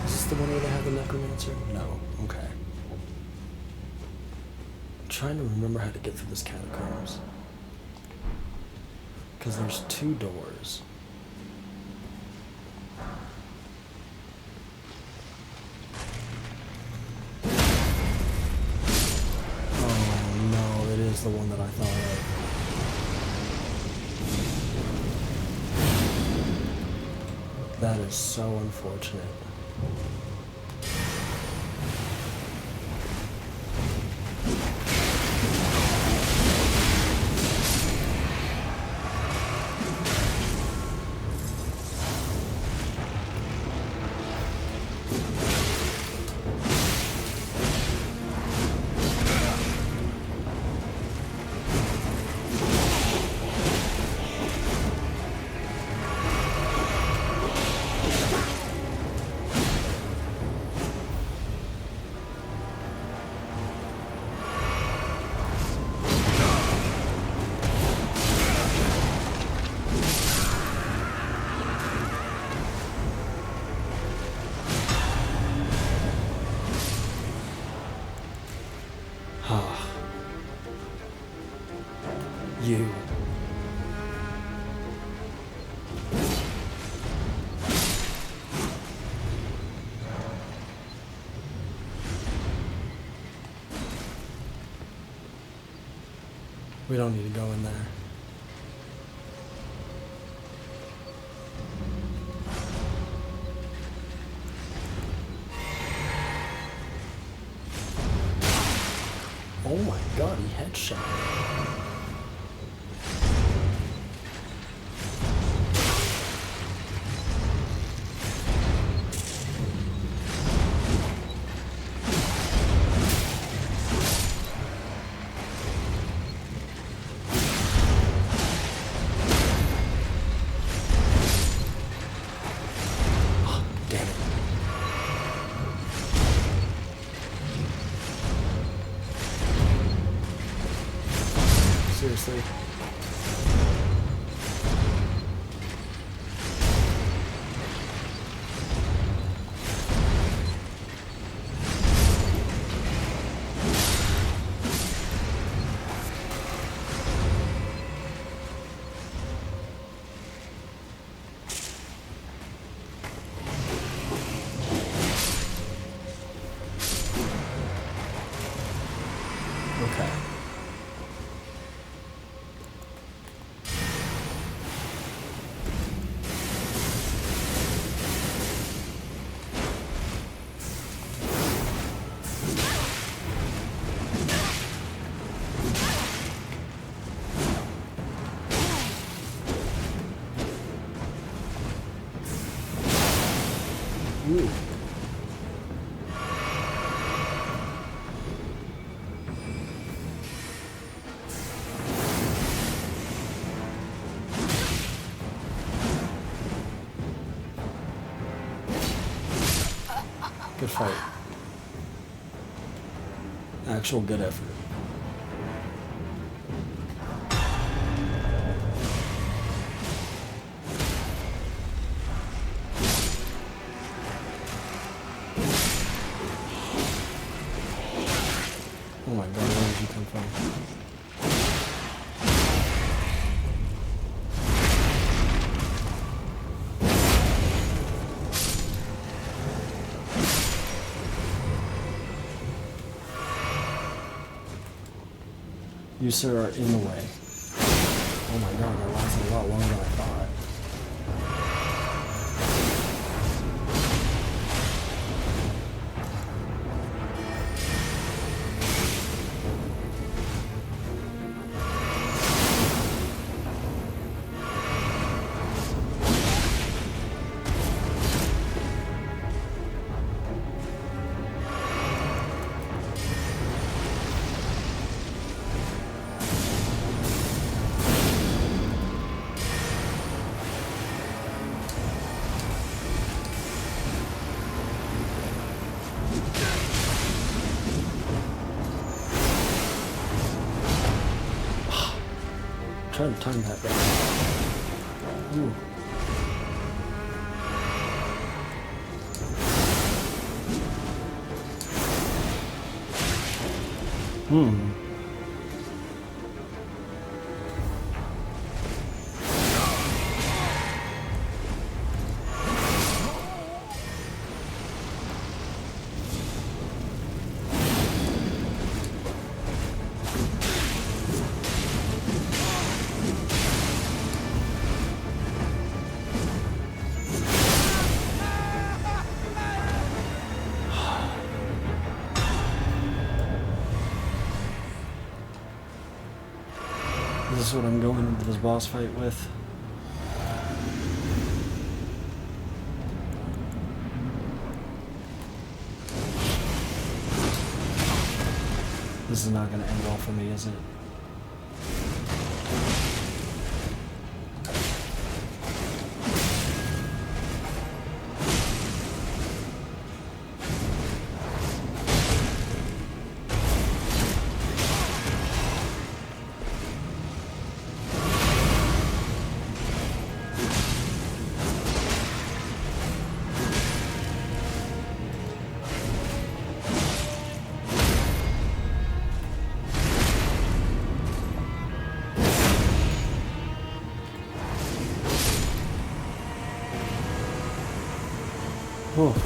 Is this the one where they have the necromancer? No. Okay. Trying to remember how to get through this catacombs. Because there's 2 doors. Oh no, it is the one that I thought of. That is so unfortunate. You. We don't need to go in there. Oh my god, he headshot. Seriously. Okay. Ooh. Good fight. Actual good effort. Oh my god, where did you come from? You, sir, are in the way. Oh my god, that lasted a lot longer than I thought. Try to time that back. Ooh. is what I'm going into this boss fight with. This is not going to end well for me, is it? Oh.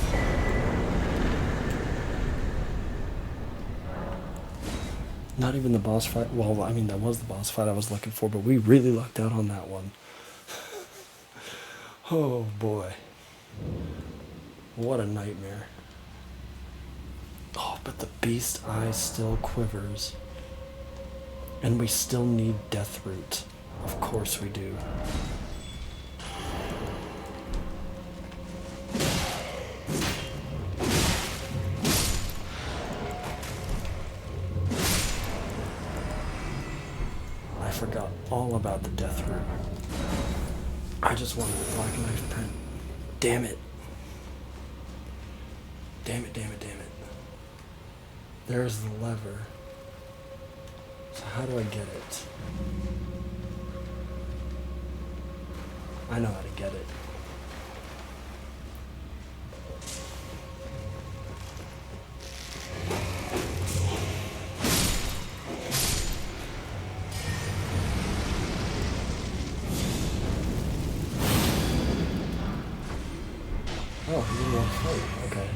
Not even the boss fight. Well, I mean, that was the boss fight I was looking for, but we really lucked out on that one. Oh boy. What a nightmare. Oh, but the beast eye still quivers. And we still need Deathroot. Of course we do. I forgot all about the Deathroot. I just wanted the Black Knife print. Damn it. Damn it, damn it, damn it. There's the lever. So how do I get it? I know how to get it. Oh, you didn't want to fight. Okay.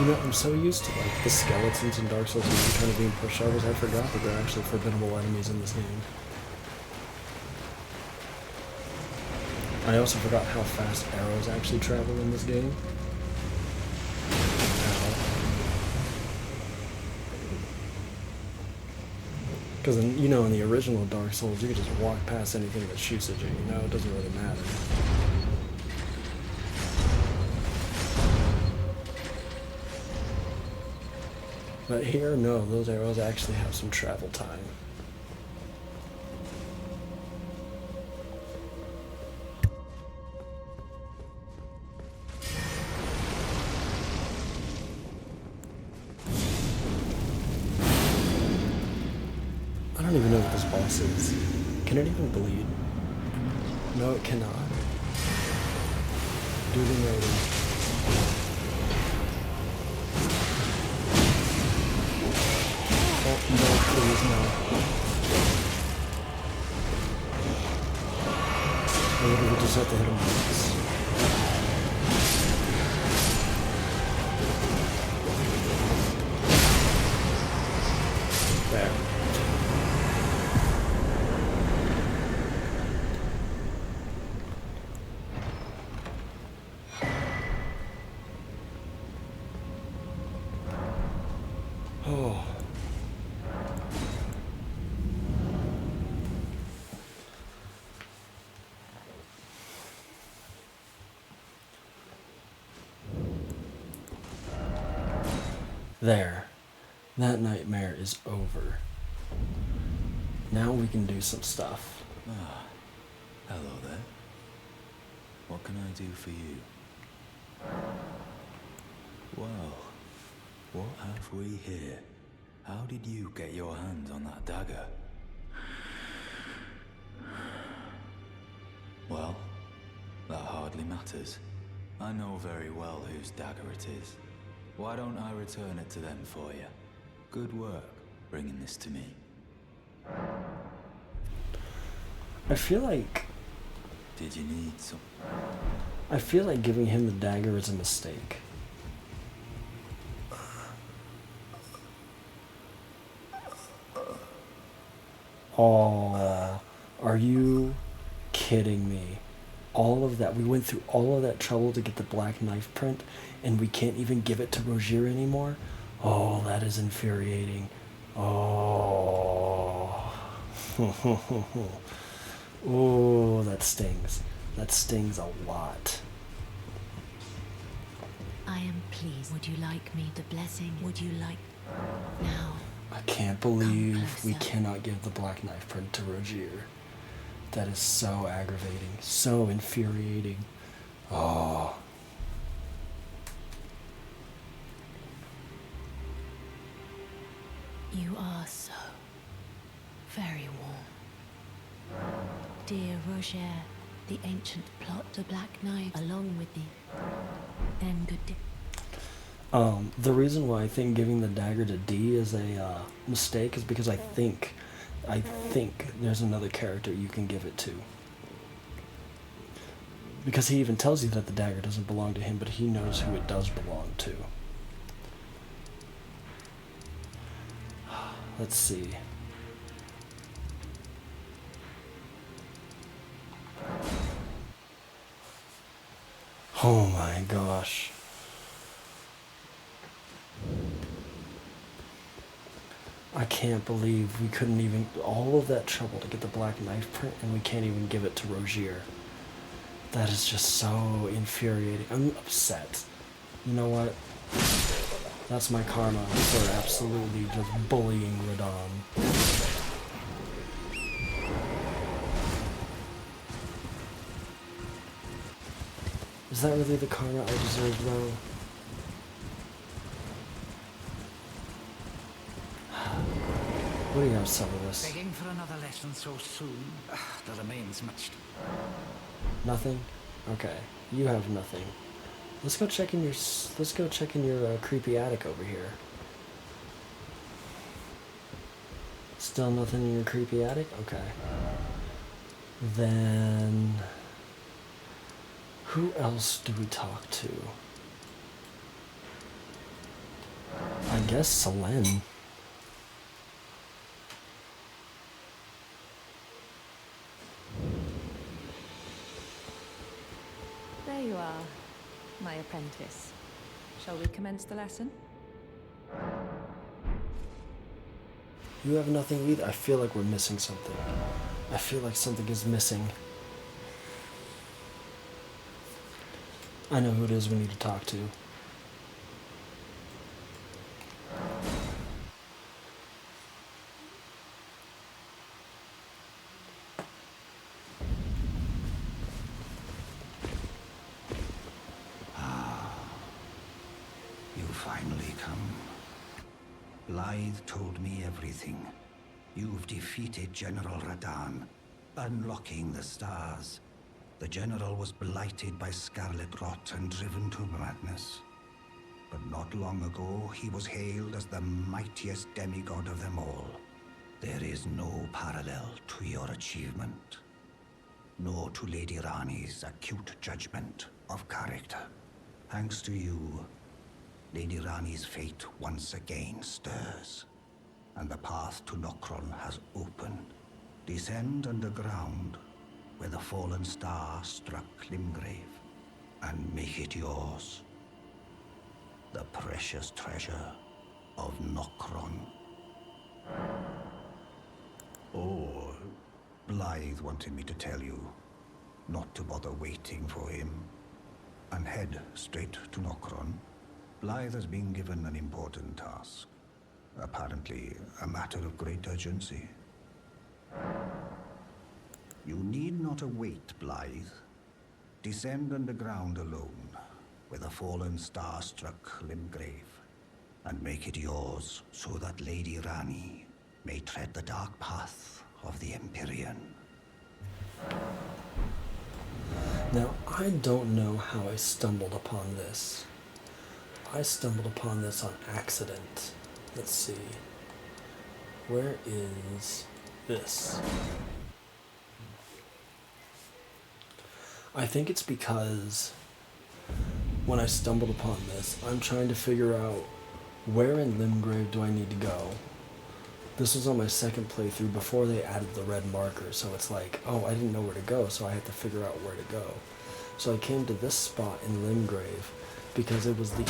You know, I'm so used to like the skeletons in Dark Souls and kind of being pushovers, I forgot that they're actually formidable enemies in this game. I also forgot how fast arrows actually travel in this game. Because, you know, in the original Dark Souls, you could just walk past anything that shoots at you, you know, it doesn't really matter. But here, no, those arrows actually have some travel time. I don't even know what this boss is. Can it even bleed? No, it cannot. Duty rating. Oh, no, please, no. I literally just have to hit him once. There. Oh. There. That nightmare is over. Now we can do some stuff. Ah, hello there. What can I do for you? Well, what have we here? How did you get your hands on that dagger? Well, that hardly matters. I know very well whose dagger it is. Why don't I return it to them for you? Good work bringing this to me. I feel like Did you need some? I feel like giving him the dagger is a mistake. Oh, are you kidding me? All of that, we went through all of that trouble to get the black knife print, and we can't even give it to Rogier anymore? Oh, that is infuriating. Oh. Oh, that stings. That stings a lot. I am pleased. Would you like me the blessing? Would you like now? I can't believe we cannot give the black knife print to Rogier. That is so aggravating, so infuriating. Oh. You are so very warm. Dear Roger, the ancient plot to Black Knife, along with the good. The reason why I think giving the dagger to D is a mistake is because I think there's another character you can give it to. Because he even tells you that the dagger doesn't belong to him, but he knows who it does belong to. Let's see. Oh my gosh. I can't believe we couldn't even, all of that trouble to get the black knife print, and we can't even give it to Rogier. That is just so infuriating. I'm upset. You know what? That's my karma for absolutely just bullying Radahn. Is that really the karma I deserve, though? What do you have to say with this? Begging for another lesson so soon. There remains much to... Nothing? Okay. You have nothing. Let's go check in your creepy attic over here. Still nothing in your creepy attic? Okay. Then who else do we talk to? I guess Selene. There you are, my apprentice. Shall we commence the lesson? You have nothing either. I feel like we're missing something. I feel like something is missing. I know who it is we need to talk to. You finally come. Blythe told me everything. You've defeated General Radahn, unlocking the stars. The general was blighted by scarlet rot and driven to madness. But not long ago, he was hailed as the mightiest demigod of them all. There is no parallel to your achievement, nor to Lady Ranni's acute judgment of character. Thanks to you, Lady Ranni's fate once again stirs, and the path to Nokron has opened. Descend underground, where the fallen star struck Limgrave, and make it yours. The precious treasure of Nokron. Oh, Blythe wanted me to tell you not to bother waiting for him, and head straight to Nokron. Blythe has been given an important task. Apparently, a matter of great urgency. You need not await Blythe. Descend underground alone, where the fallen star struck Limgrave, and make it yours so that Lady Ranni may tread the dark path of the Empyrean. Now, I don't know how I stumbled upon this. I stumbled upon this on accident. Let's see. Where is this? I think it's because when I stumbled upon this, I'm trying to figure out where in Limgrave do I need to go. This was on my second playthrough before they added the red marker, so it's like, oh, I didn't know where to go, so I had to figure out where to go. So I came to this spot in Limgrave because it was the...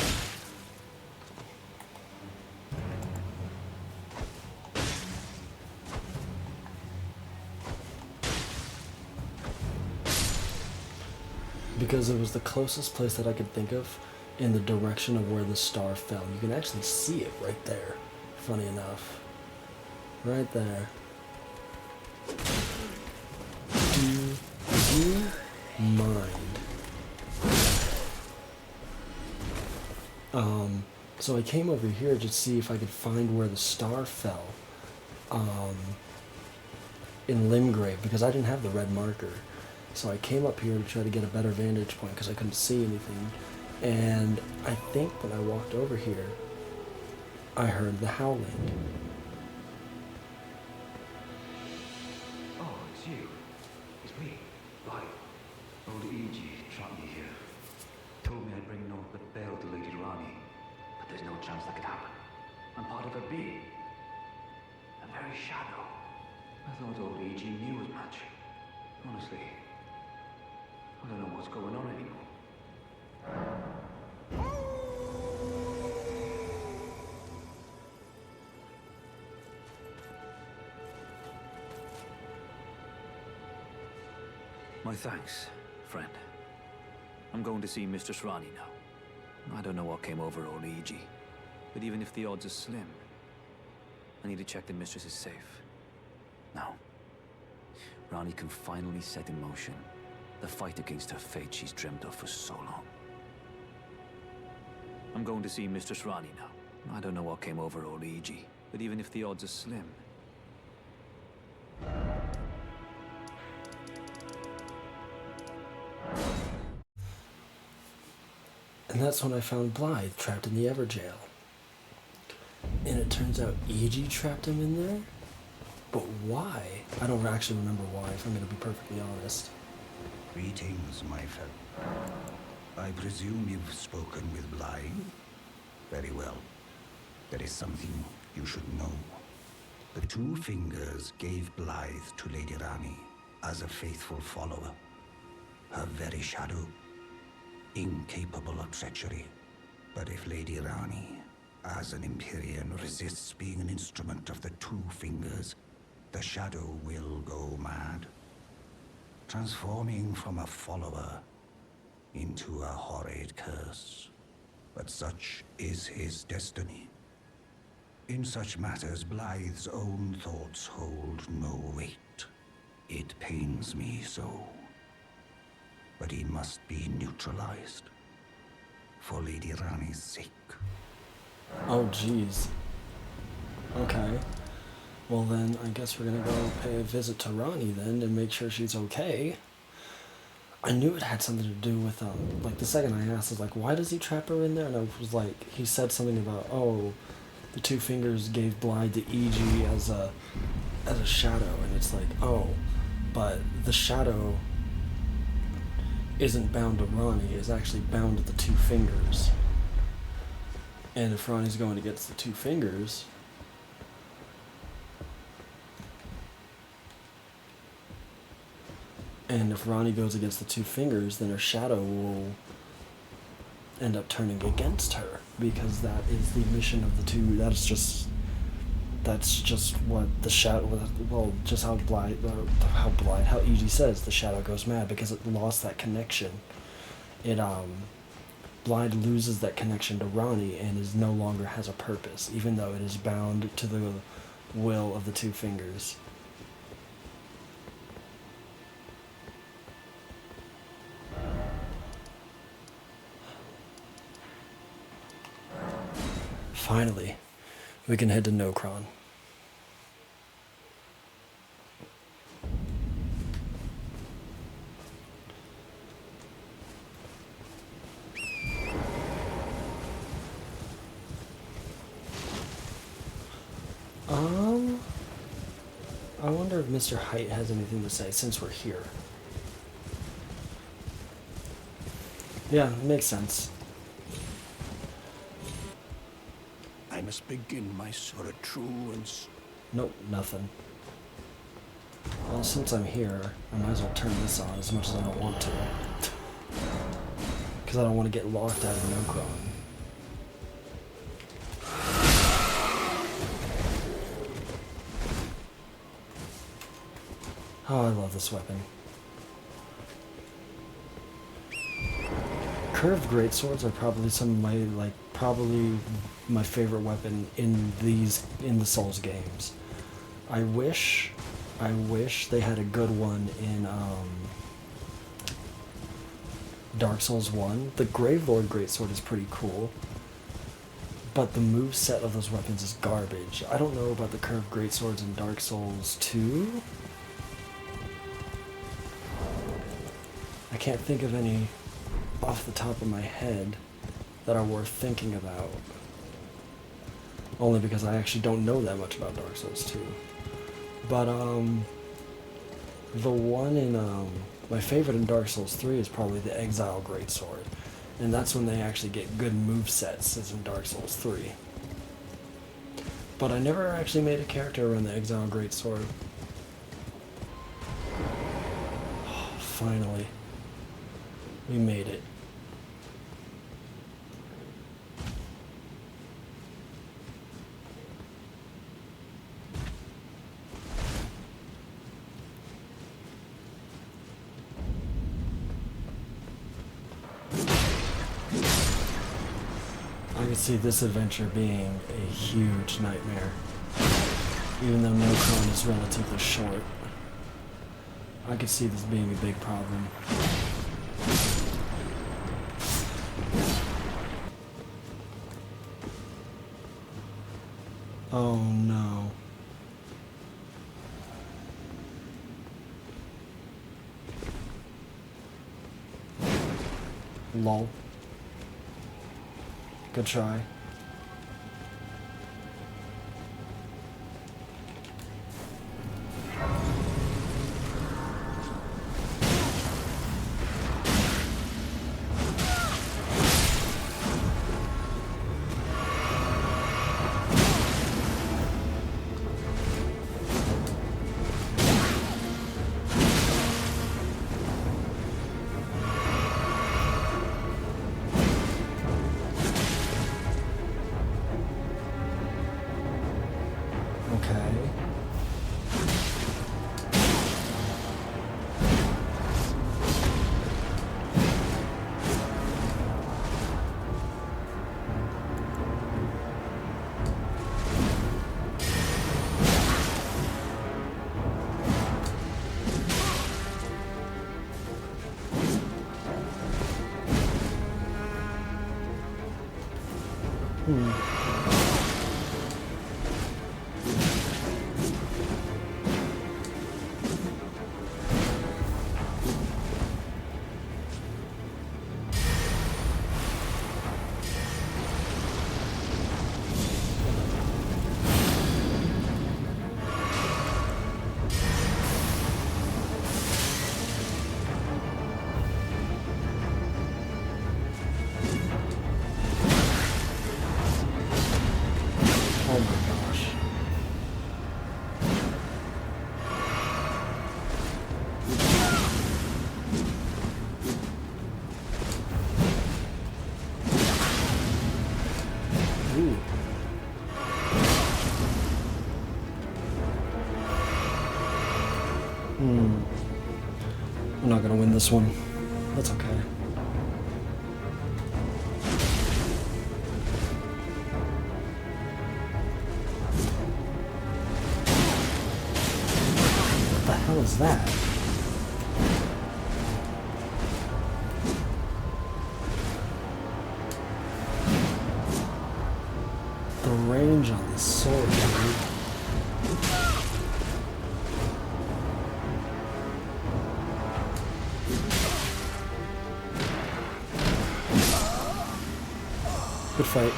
because it was the closest place that I could think of in the direction of where the star fell. You can actually see it right there, funny enough. Right there. Do you mind? So I came over here to see if I could find where the star fell in Limgrave, because I didn't have the red marker. So I came up here to try to get a better vantage point because I couldn't see anything. And I think when I walked over here, I heard the howling. Oh, it's you. It's me. Right. Old E.G. trapped me here. Told me I'd bring naught but bale to Lady Ranni. But there's no chance that could happen. I'm part of a being. A very shadow. I thought old E.G. knew as much. Honestly, I don't know what's going on anymore. My thanks, friend. I'm going to see Mistress Ranni now. I don't know what came over old E.G., but even if the odds are slim, I need to check the mistress is safe. Now, Ranni can finally set in motion the fight against her fate she's dreamt of for so long. I'm going to see Mistress Ranni now. I don't know what came over old E.G., but even if the odds are slim, and that's when I found Blythe trapped in the Everjail. And it turns out E.G. trapped him in there? But why? I don't actually remember why, if I'm going to be perfectly honest. Greetings, my fellow. I presume you've spoken with Blythe? Very well. There is something you should know. The Two Fingers gave Blythe to Lady Ranni as a faithful follower. Her very shadow, incapable of treachery. But if Lady Ranni, as an Empyrean, resists being an instrument of the Two Fingers, the shadow will go mad, transforming from a follower into a horrid curse. But such is his destiny. In such matters, Blythe's own thoughts hold no weight. It pains me so. But he must be neutralized, for Lady Ranni's sake. Oh, jeez. Okay. Well then, I guess we're gonna go pay a visit to Ranni then and make sure she's okay. I knew it had something to do with, like, the second I asked, I was like, why does he trap her in there? And I was like, he said something about, oh, the Two Fingers gave Blythe to E.G. as a shadow, and it's like, oh, but the shadow isn't bound to Ranni, is actually bound to the Two Fingers. And if Ronnie's going against the Two Fingers, and if Ranni goes against the Two Fingers, then her shadow will end up turning against her, because that is the mission of the two. That's just what the shadow. Well, just how how E.G. says the shadow goes mad, because it lost that connection. It Blythe loses that connection to Ranni and is no longer has a purpose, even though it is bound to the will of the Two Fingers. Finally, we can head to Nokron. I wonder if Mr. Height has anything to say since we're here. Yeah, it makes sense. I must begin my truants. Nope, nothing. Well, since I'm here, I might as well turn this on as much as I don't want to. Because I don't want to get locked out of Nokron. Oh, I love this weapon. Curved greatswords are probably some of my, probably my favorite weapon in the Souls games. I wish they had a good one in Dark Souls 1. The Gravelord greatsword is pretty cool, but the moveset of those weapons is garbage. I don't know about the curved greatswords in Dark Souls 2. I can't think of any off the top of my head that are worth thinking about. Only because I actually don't know that much about Dark Souls 2. But, the one in, my favorite in Dark Souls 3 is probably the Exile Greatsword. And that's when they actually get good movesets, as in Dark Souls 3. But I never actually made a character run the Exile Greatsword. Finally. We made it. I could see this adventure being a huge nightmare, even though Nokron is relatively short. I could see this being a big problem. Oh no. Lol. Good try. I'm not gonna win this one. That's okay. What the hell is that? The range on this sword, dude. Good fight.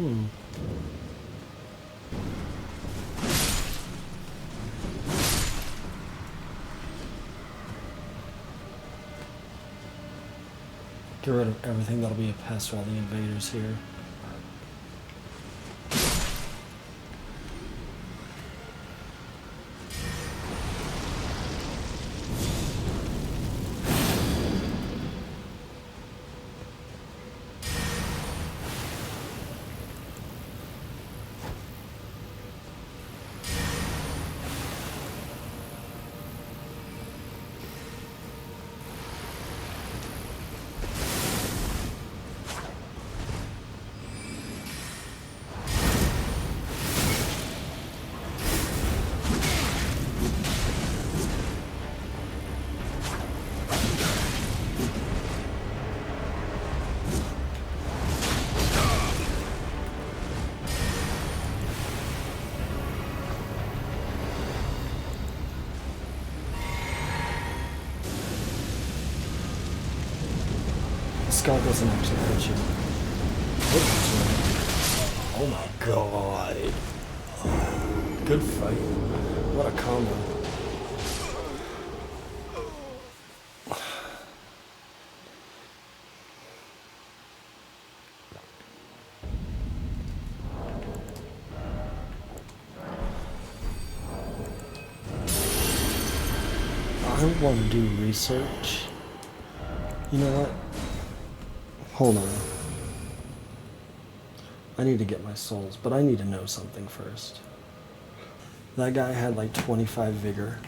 Get rid of everything that'll be a pest for all the invaders here. Skull doesn't actually hurt you. Oh my god. Good fight. What a combo. I want to do research. You know what? Hold on. I need to get my souls, but I need to know something first. That guy had like 25 vigor.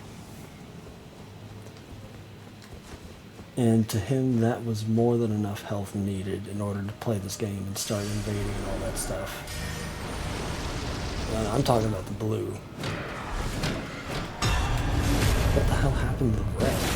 And to him, that was more than enough health needed in order to play this game and start invading and all that stuff. I'm talking about the blue. What the hell happened to the red?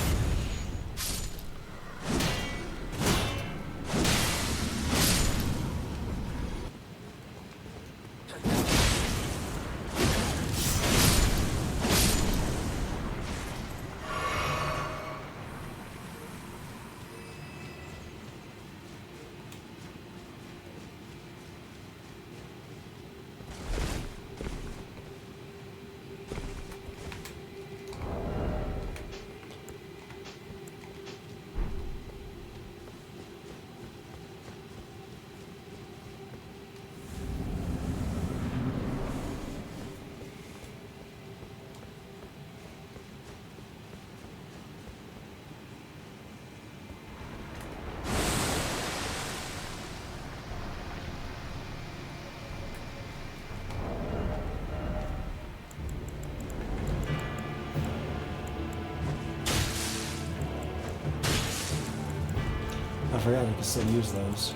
I forgot I could still use those.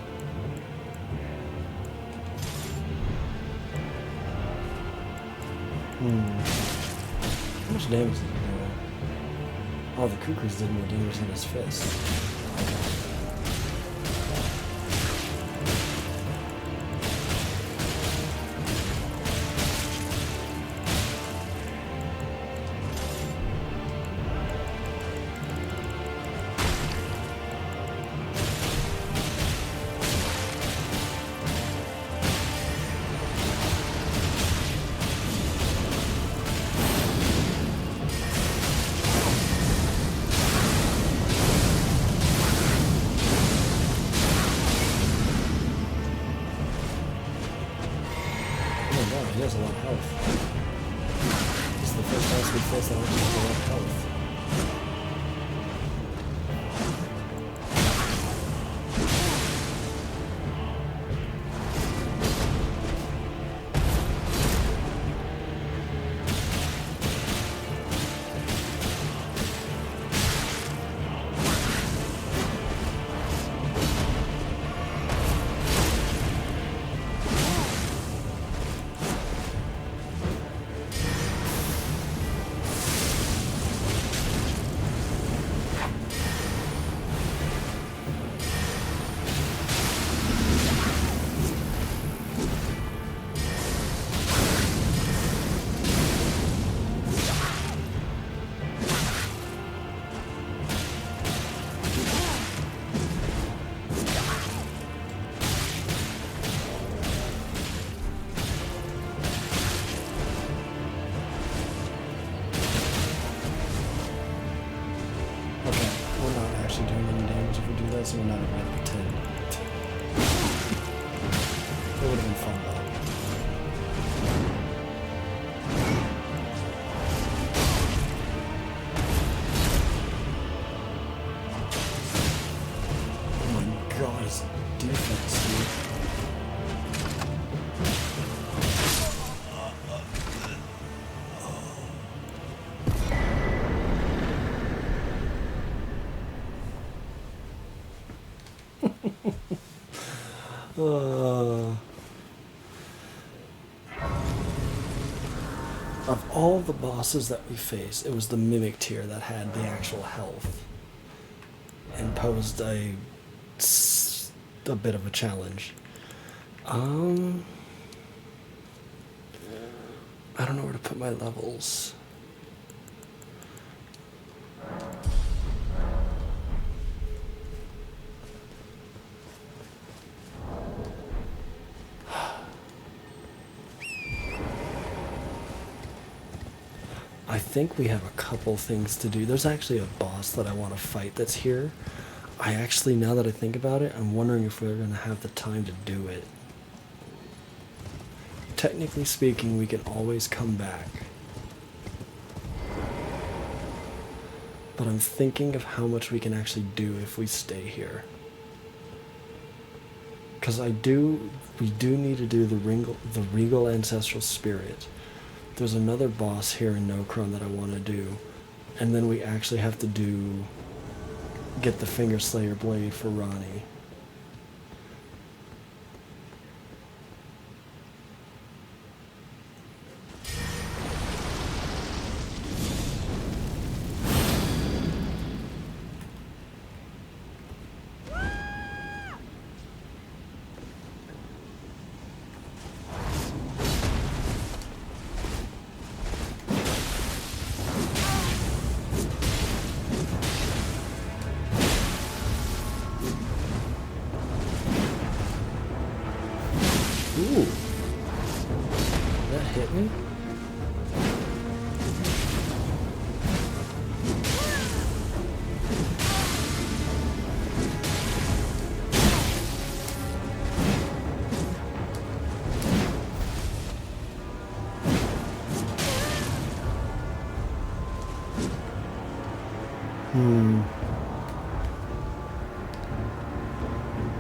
How much damage did he do? Oh, the Kukris did more damage than his fist. He has a lot of health. This is the first time we face that has a lot of health. actually doing any damage if we do that, so we're not even gonna pretend. It would have been fun though. Oh my god, his defense, dude. Of all the bosses that we faced, it was the Mimic tier that had the actual health and posed a bit of a challenge. I don't know where to put my levels. I think we have a couple things to do. There's actually a boss that I want to fight that's here. I actually, now that I think about it, I'm wondering if we're going to have the time to do it. Technically speaking, we can always come back. But I'm thinking of how much we can actually do if we stay here. Because we do need to do the Regal Ancestral Spirit. There's another boss here in Nokron that I want to do. And then we actually have to get the Finger Slayer Blade for Ranni. Ooh. That hit me?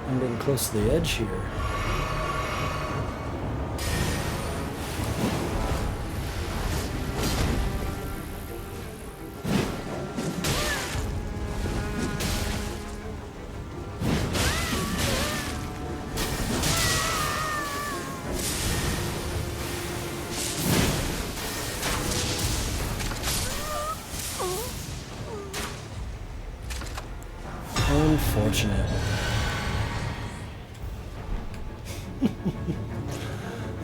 I'm getting close to the edge here. Unfortunate.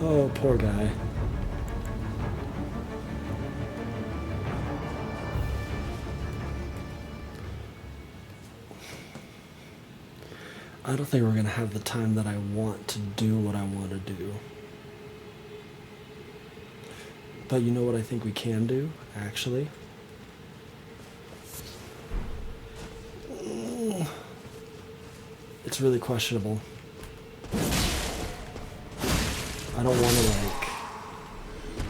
Oh, poor guy. I don't think we're going to have the time that I want to do what I want to do. But you know what I think we can do, actually? It's really questionable. I don't want to,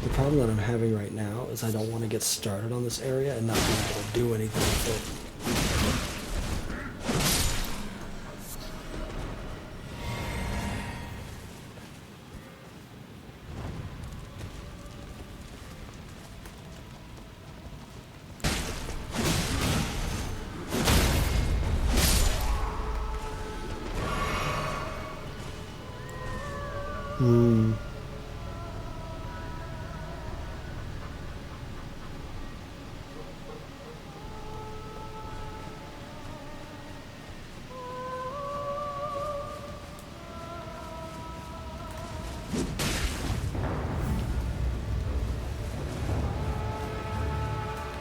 the problem that I'm having right now is I don't want to get started on this area and not be able to do anything with it.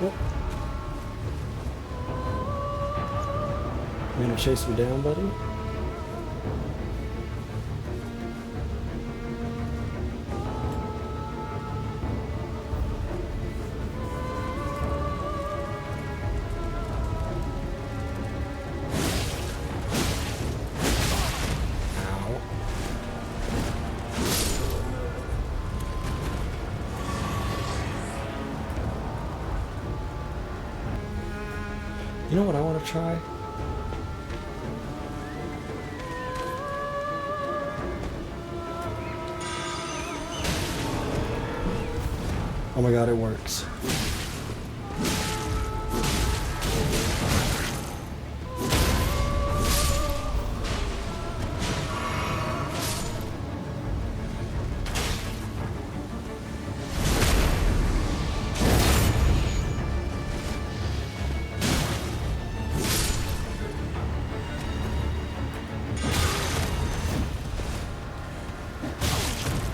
Oh. You gonna chase me down, buddy? You know what I want to try? Oh my god, it works.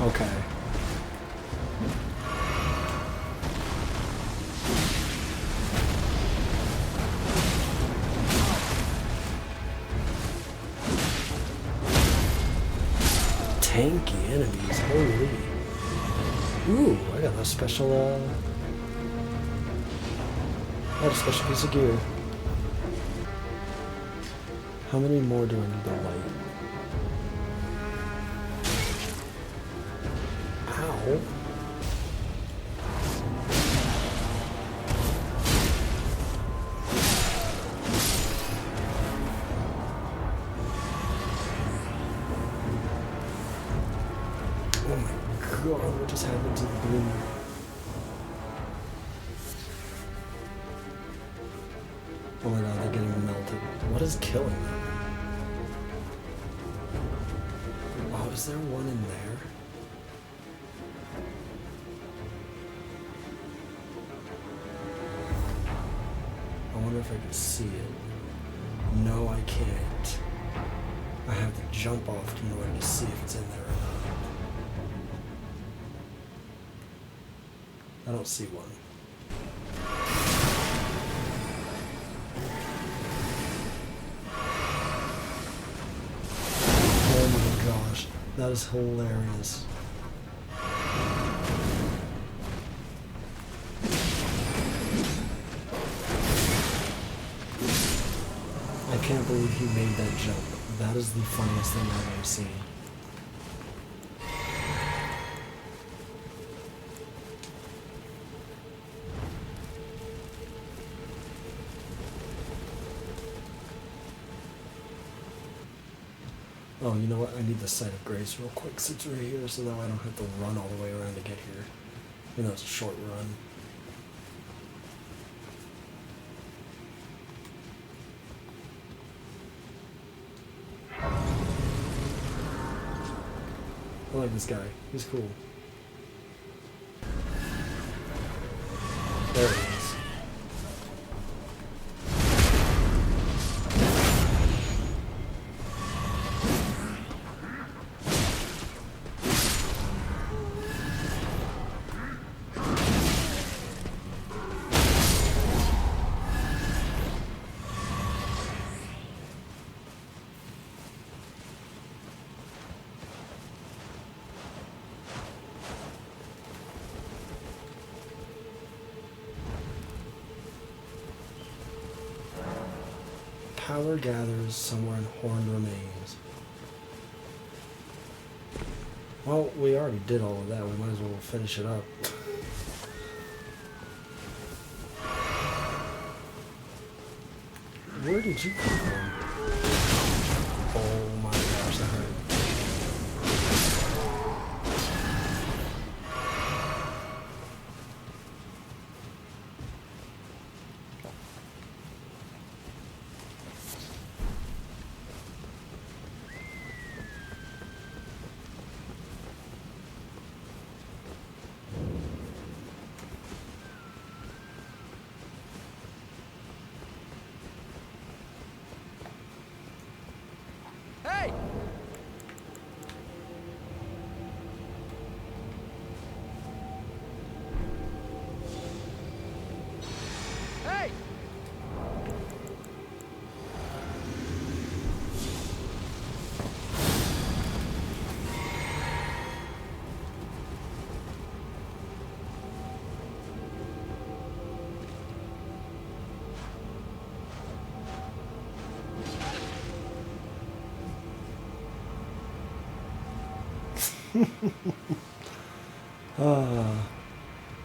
Okay. Tanky enemies, holy. Ooh, I got a special, I got a special piece of gear. How many more do I need to light? Ow. Oh my god, what just happened to the blue? Oh my god, they're getting melted. What is killing them? Oh, is there one in there? I wonder if I can see it. No, I can't. I have to jump off in order to see if it's in there or not. I don't see one. Oh my gosh, that is hilarious. I can't believe he made that jump. That is the funniest thing I've ever seen. Oh, you know what? I need the Sight of Grace real quick since we're here, so that I don't have to run all the way around to get here. You know, it's a short run. I like this guy. He's cool. There he is. Power gathers somewhere in Horned Remains. Well, we already did all of that. We might as well finish it up. Where did you come from? Oh my gosh, that hurt. Hey! Hey!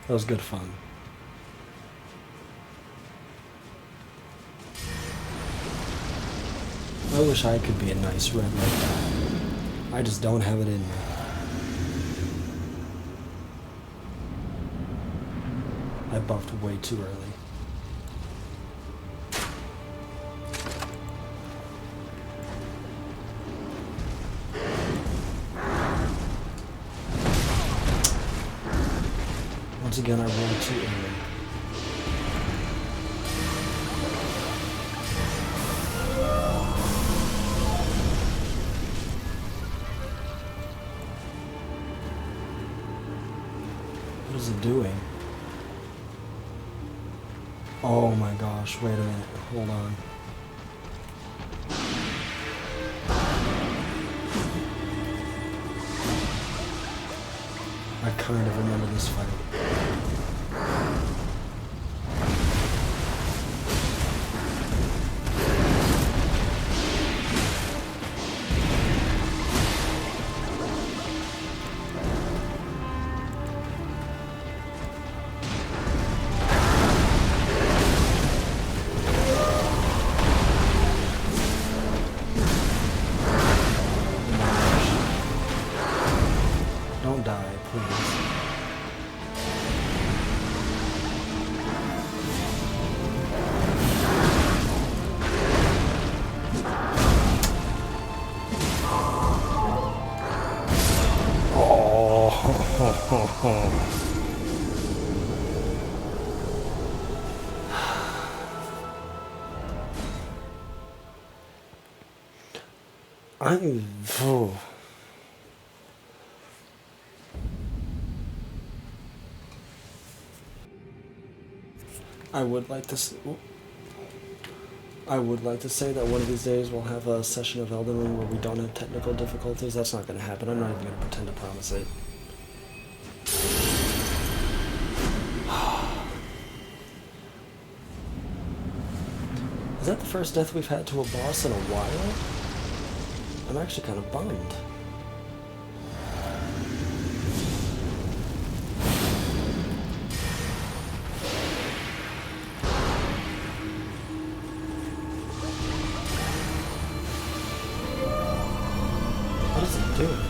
That was good fun. I wish I could be a nice red like that. I just don't have it in me. I buffed way too early. Once again, I rolled too early. What is it doing? Oh my gosh, wait a minute, hold on. I kind of remember this fight. Don't die, please. Oh. I would like to say that one of these days we'll have a session of Elden Ring where we don't have technical difficulties. That's not going to happen. I'm not even going to pretend to promise it. Is that the first death we've had to a boss in a while? I'm actually kind of bummed. What is it doing?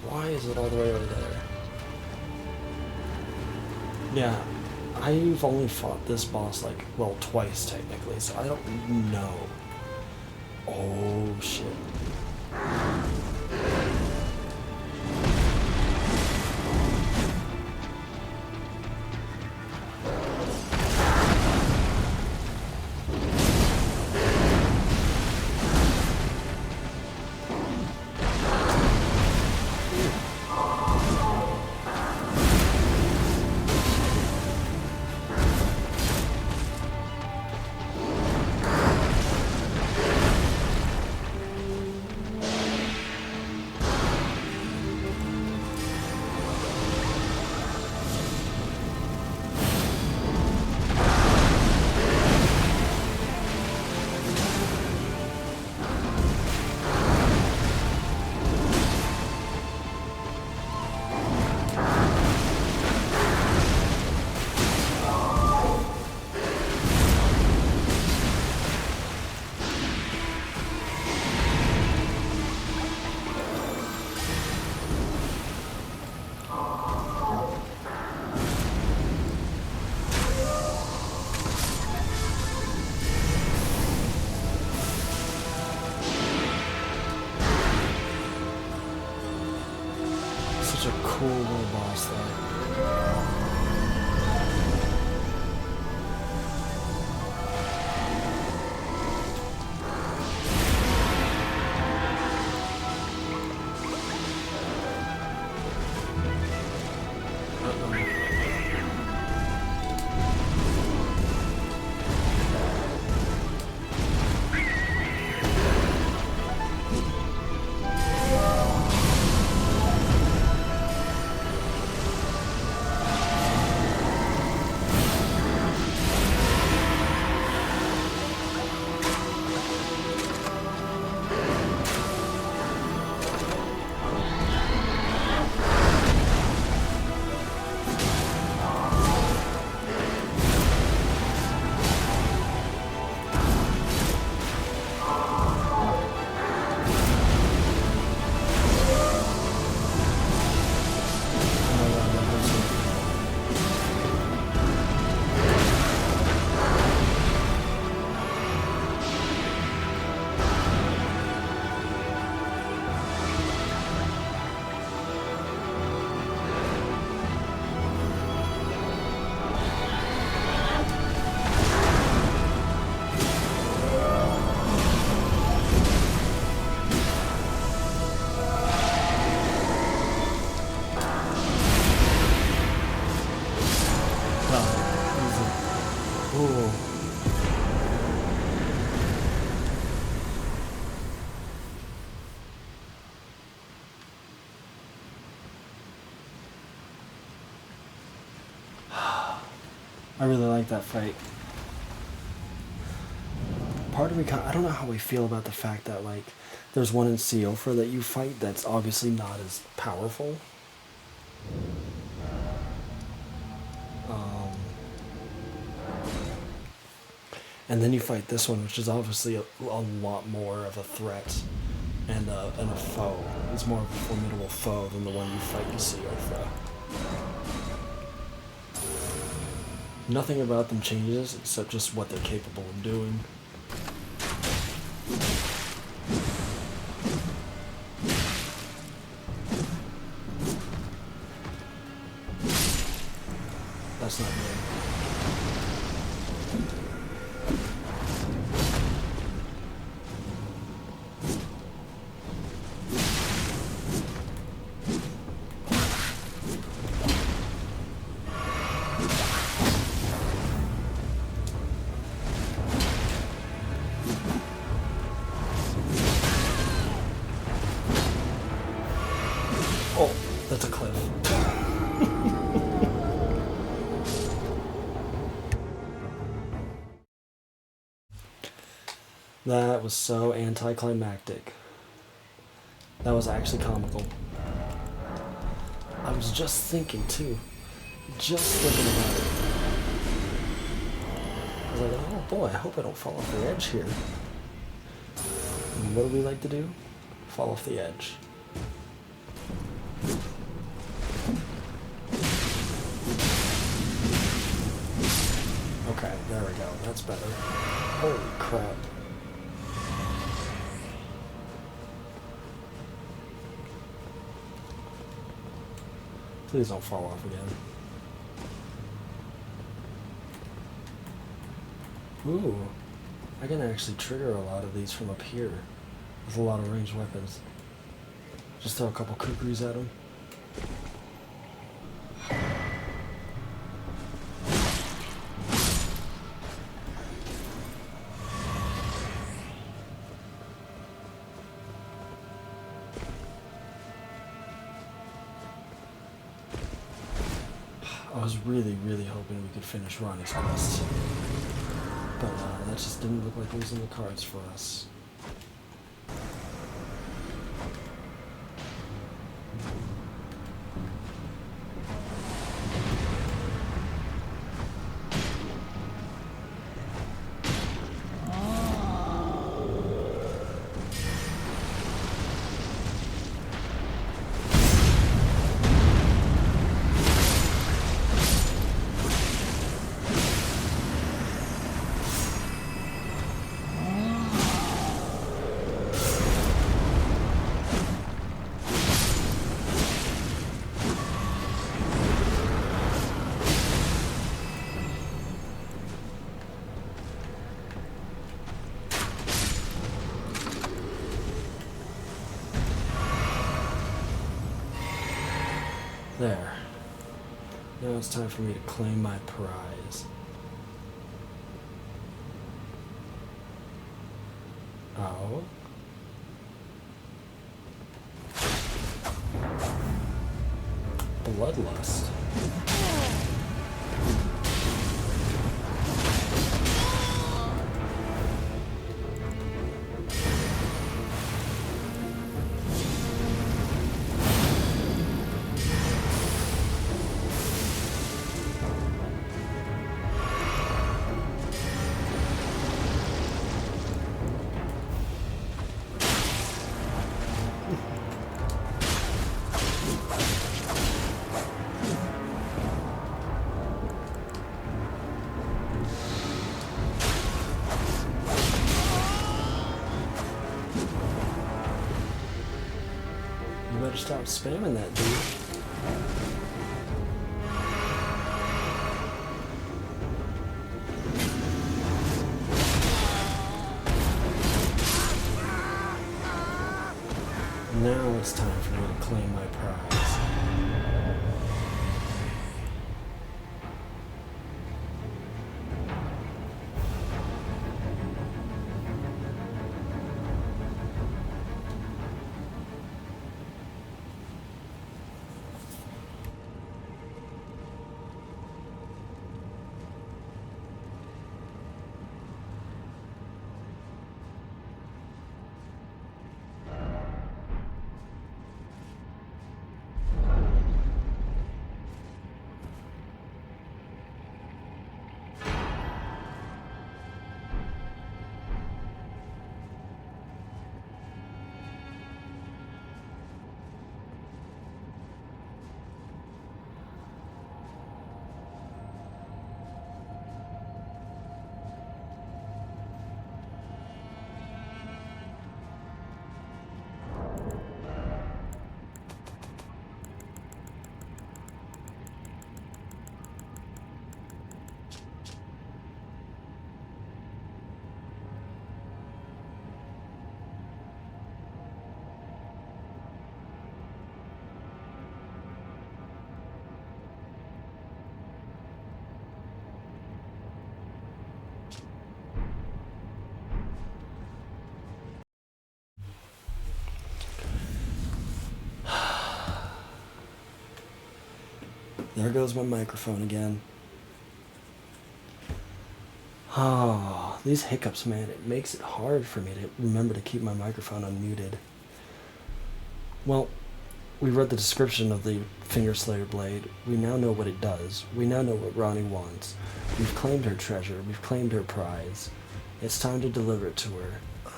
Why is it all the way over there? Yeah, I've only fought this boss like, well, twice technically, so I don't know. Oh shit. Ooh. I really like that fight. Part of me, I don't know how we feel about the fact that, like, there's one in Siofra that you fight that's obviously not as powerful. And then you fight this one, which is obviously a lot more of a threat and a foe. It's more of a formidable foe than the one you fight in Siofra. Nothing about them changes except just what they're capable of doing. That's not good. Oh, that's a cliff. That was so anticlimactic. That was actually comical. I was just thinking too. Just thinking about it. I was like, oh boy, I hope I don't fall off the edge here. And what do we like to do? Fall off the edge. Okay, there we go. That's better. Holy crap. Please don't fall off again. Ooh, I can actually trigger a lot of these from up here with a lot of ranged weapons. Just throw a couple kukris at them. I was really, really hoping we could finish Ranni's quest. But that just didn't look like it was in the cards for us. There. Now it's time for me to claim my prize. Oh. Bloodlust. You better stop spamming that, dude. Now it's time for me to claim my prize. There goes my microphone again. Ah, these hiccups, man, it makes it hard for me to remember to keep my microphone unmuted. Well, we read the description of the Finger Slayer blade. We now know what it does. We now know what Ranni wants. We've claimed her treasure. We've claimed her prize. It's time to deliver it to her.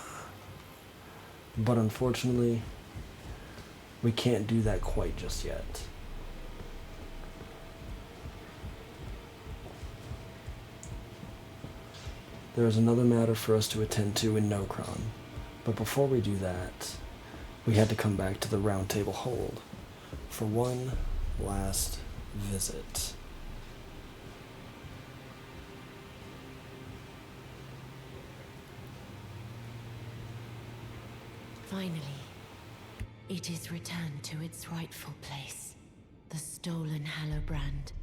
But unfortunately, we can't do that quite just yet. There is another matter for us to attend to in Nokron. But before we do that, we had to come back to the Round Table Hold for one last visit. Finally, it is returned to its rightful place. The stolen Hallowbrand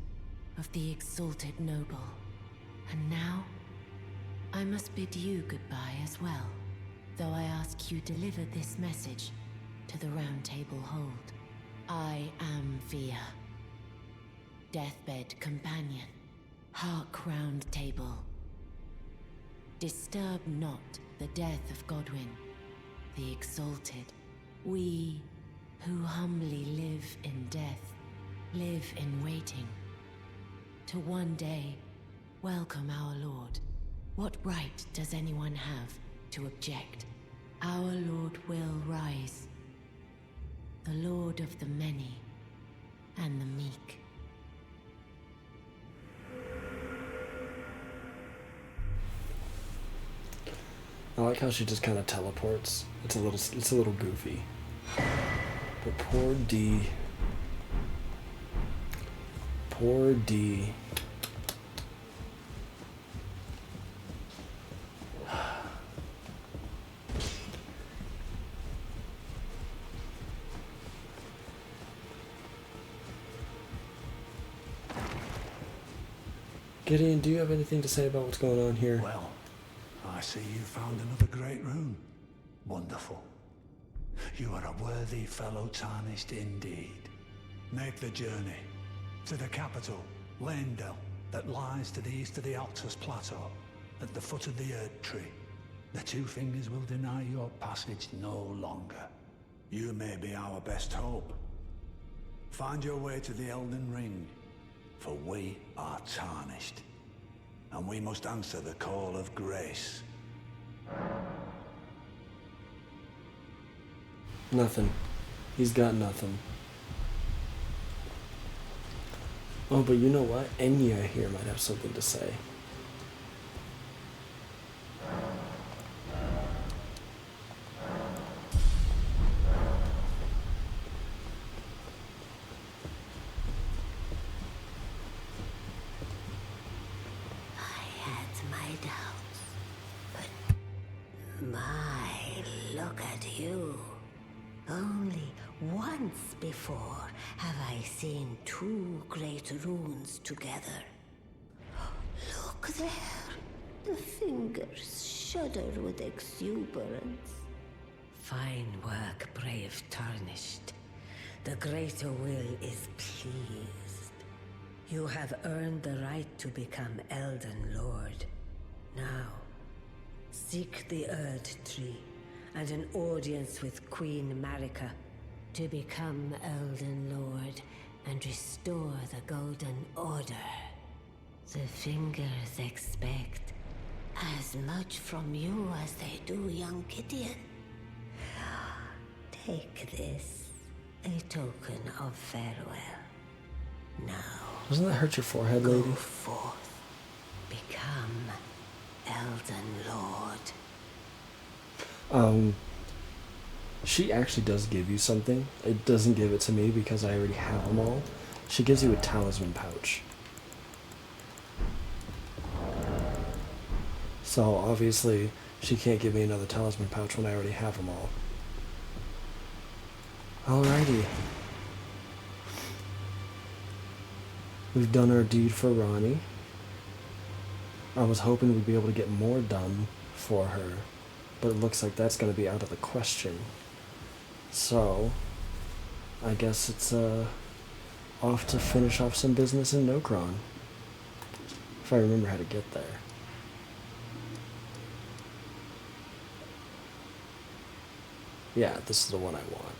of the exalted noble. And now, I must bid you goodbye as well, though I ask you deliver this message to the Round Table Hold. I am Via, deathbed companion, hark Round Table. Disturb not the death of Godwyn, the exalted. We who humbly live in death, live in waiting, to one day welcome our Lord. What right does anyone have to object? Our Lord will rise, the Lord of the many and the meek. I like how she just kind of teleports. It's a little goofy. But poor D. Poor D. Gideon, do you have anything to say about what's going on here? Well, I see you found another great rune. Wonderful. You are a worthy fellow tarnished indeed. Make the journey to the capital, Leyndell, that lies to the east of the Altus Plateau, at the foot of the Erd Tree. The Two Fingers will deny your passage no longer. You may be our best hope. Find your way to the Elden Ring, for we are tarnished, and we must answer the call of grace. Nothing. He's got nothing. Oh, but you know what? Enya here might have something to say. Look at you. Only once before have I seen two great runes together. Look there. The fingers shudder with exuberance. Fine work, brave Tarnished. The greater will is pleased. You have earned the right to become Elden Lord. Now, seek the Erd Tree and an audience with Queen Marika to become Elden Lord and restore the Golden Order. The Fingers expect as much from you as they do young Gideon. Take this, a token of farewell. Now, Doesn't that hurt your forehead, go lady? forth, become Elden Lord. She actually does give you something. It doesn't give it to me because I already have them all. She gives you a talisman pouch. So obviously she can't give me another talisman pouch when I already have them all. Alrighty. We've done our deed for Ranni. I was hoping we'd be able to get more done for her, but it looks like that's going to be out of the question. So, I guess it's off to finish off some business in Nokron. If I remember how to get there. Yeah, this is the one I want.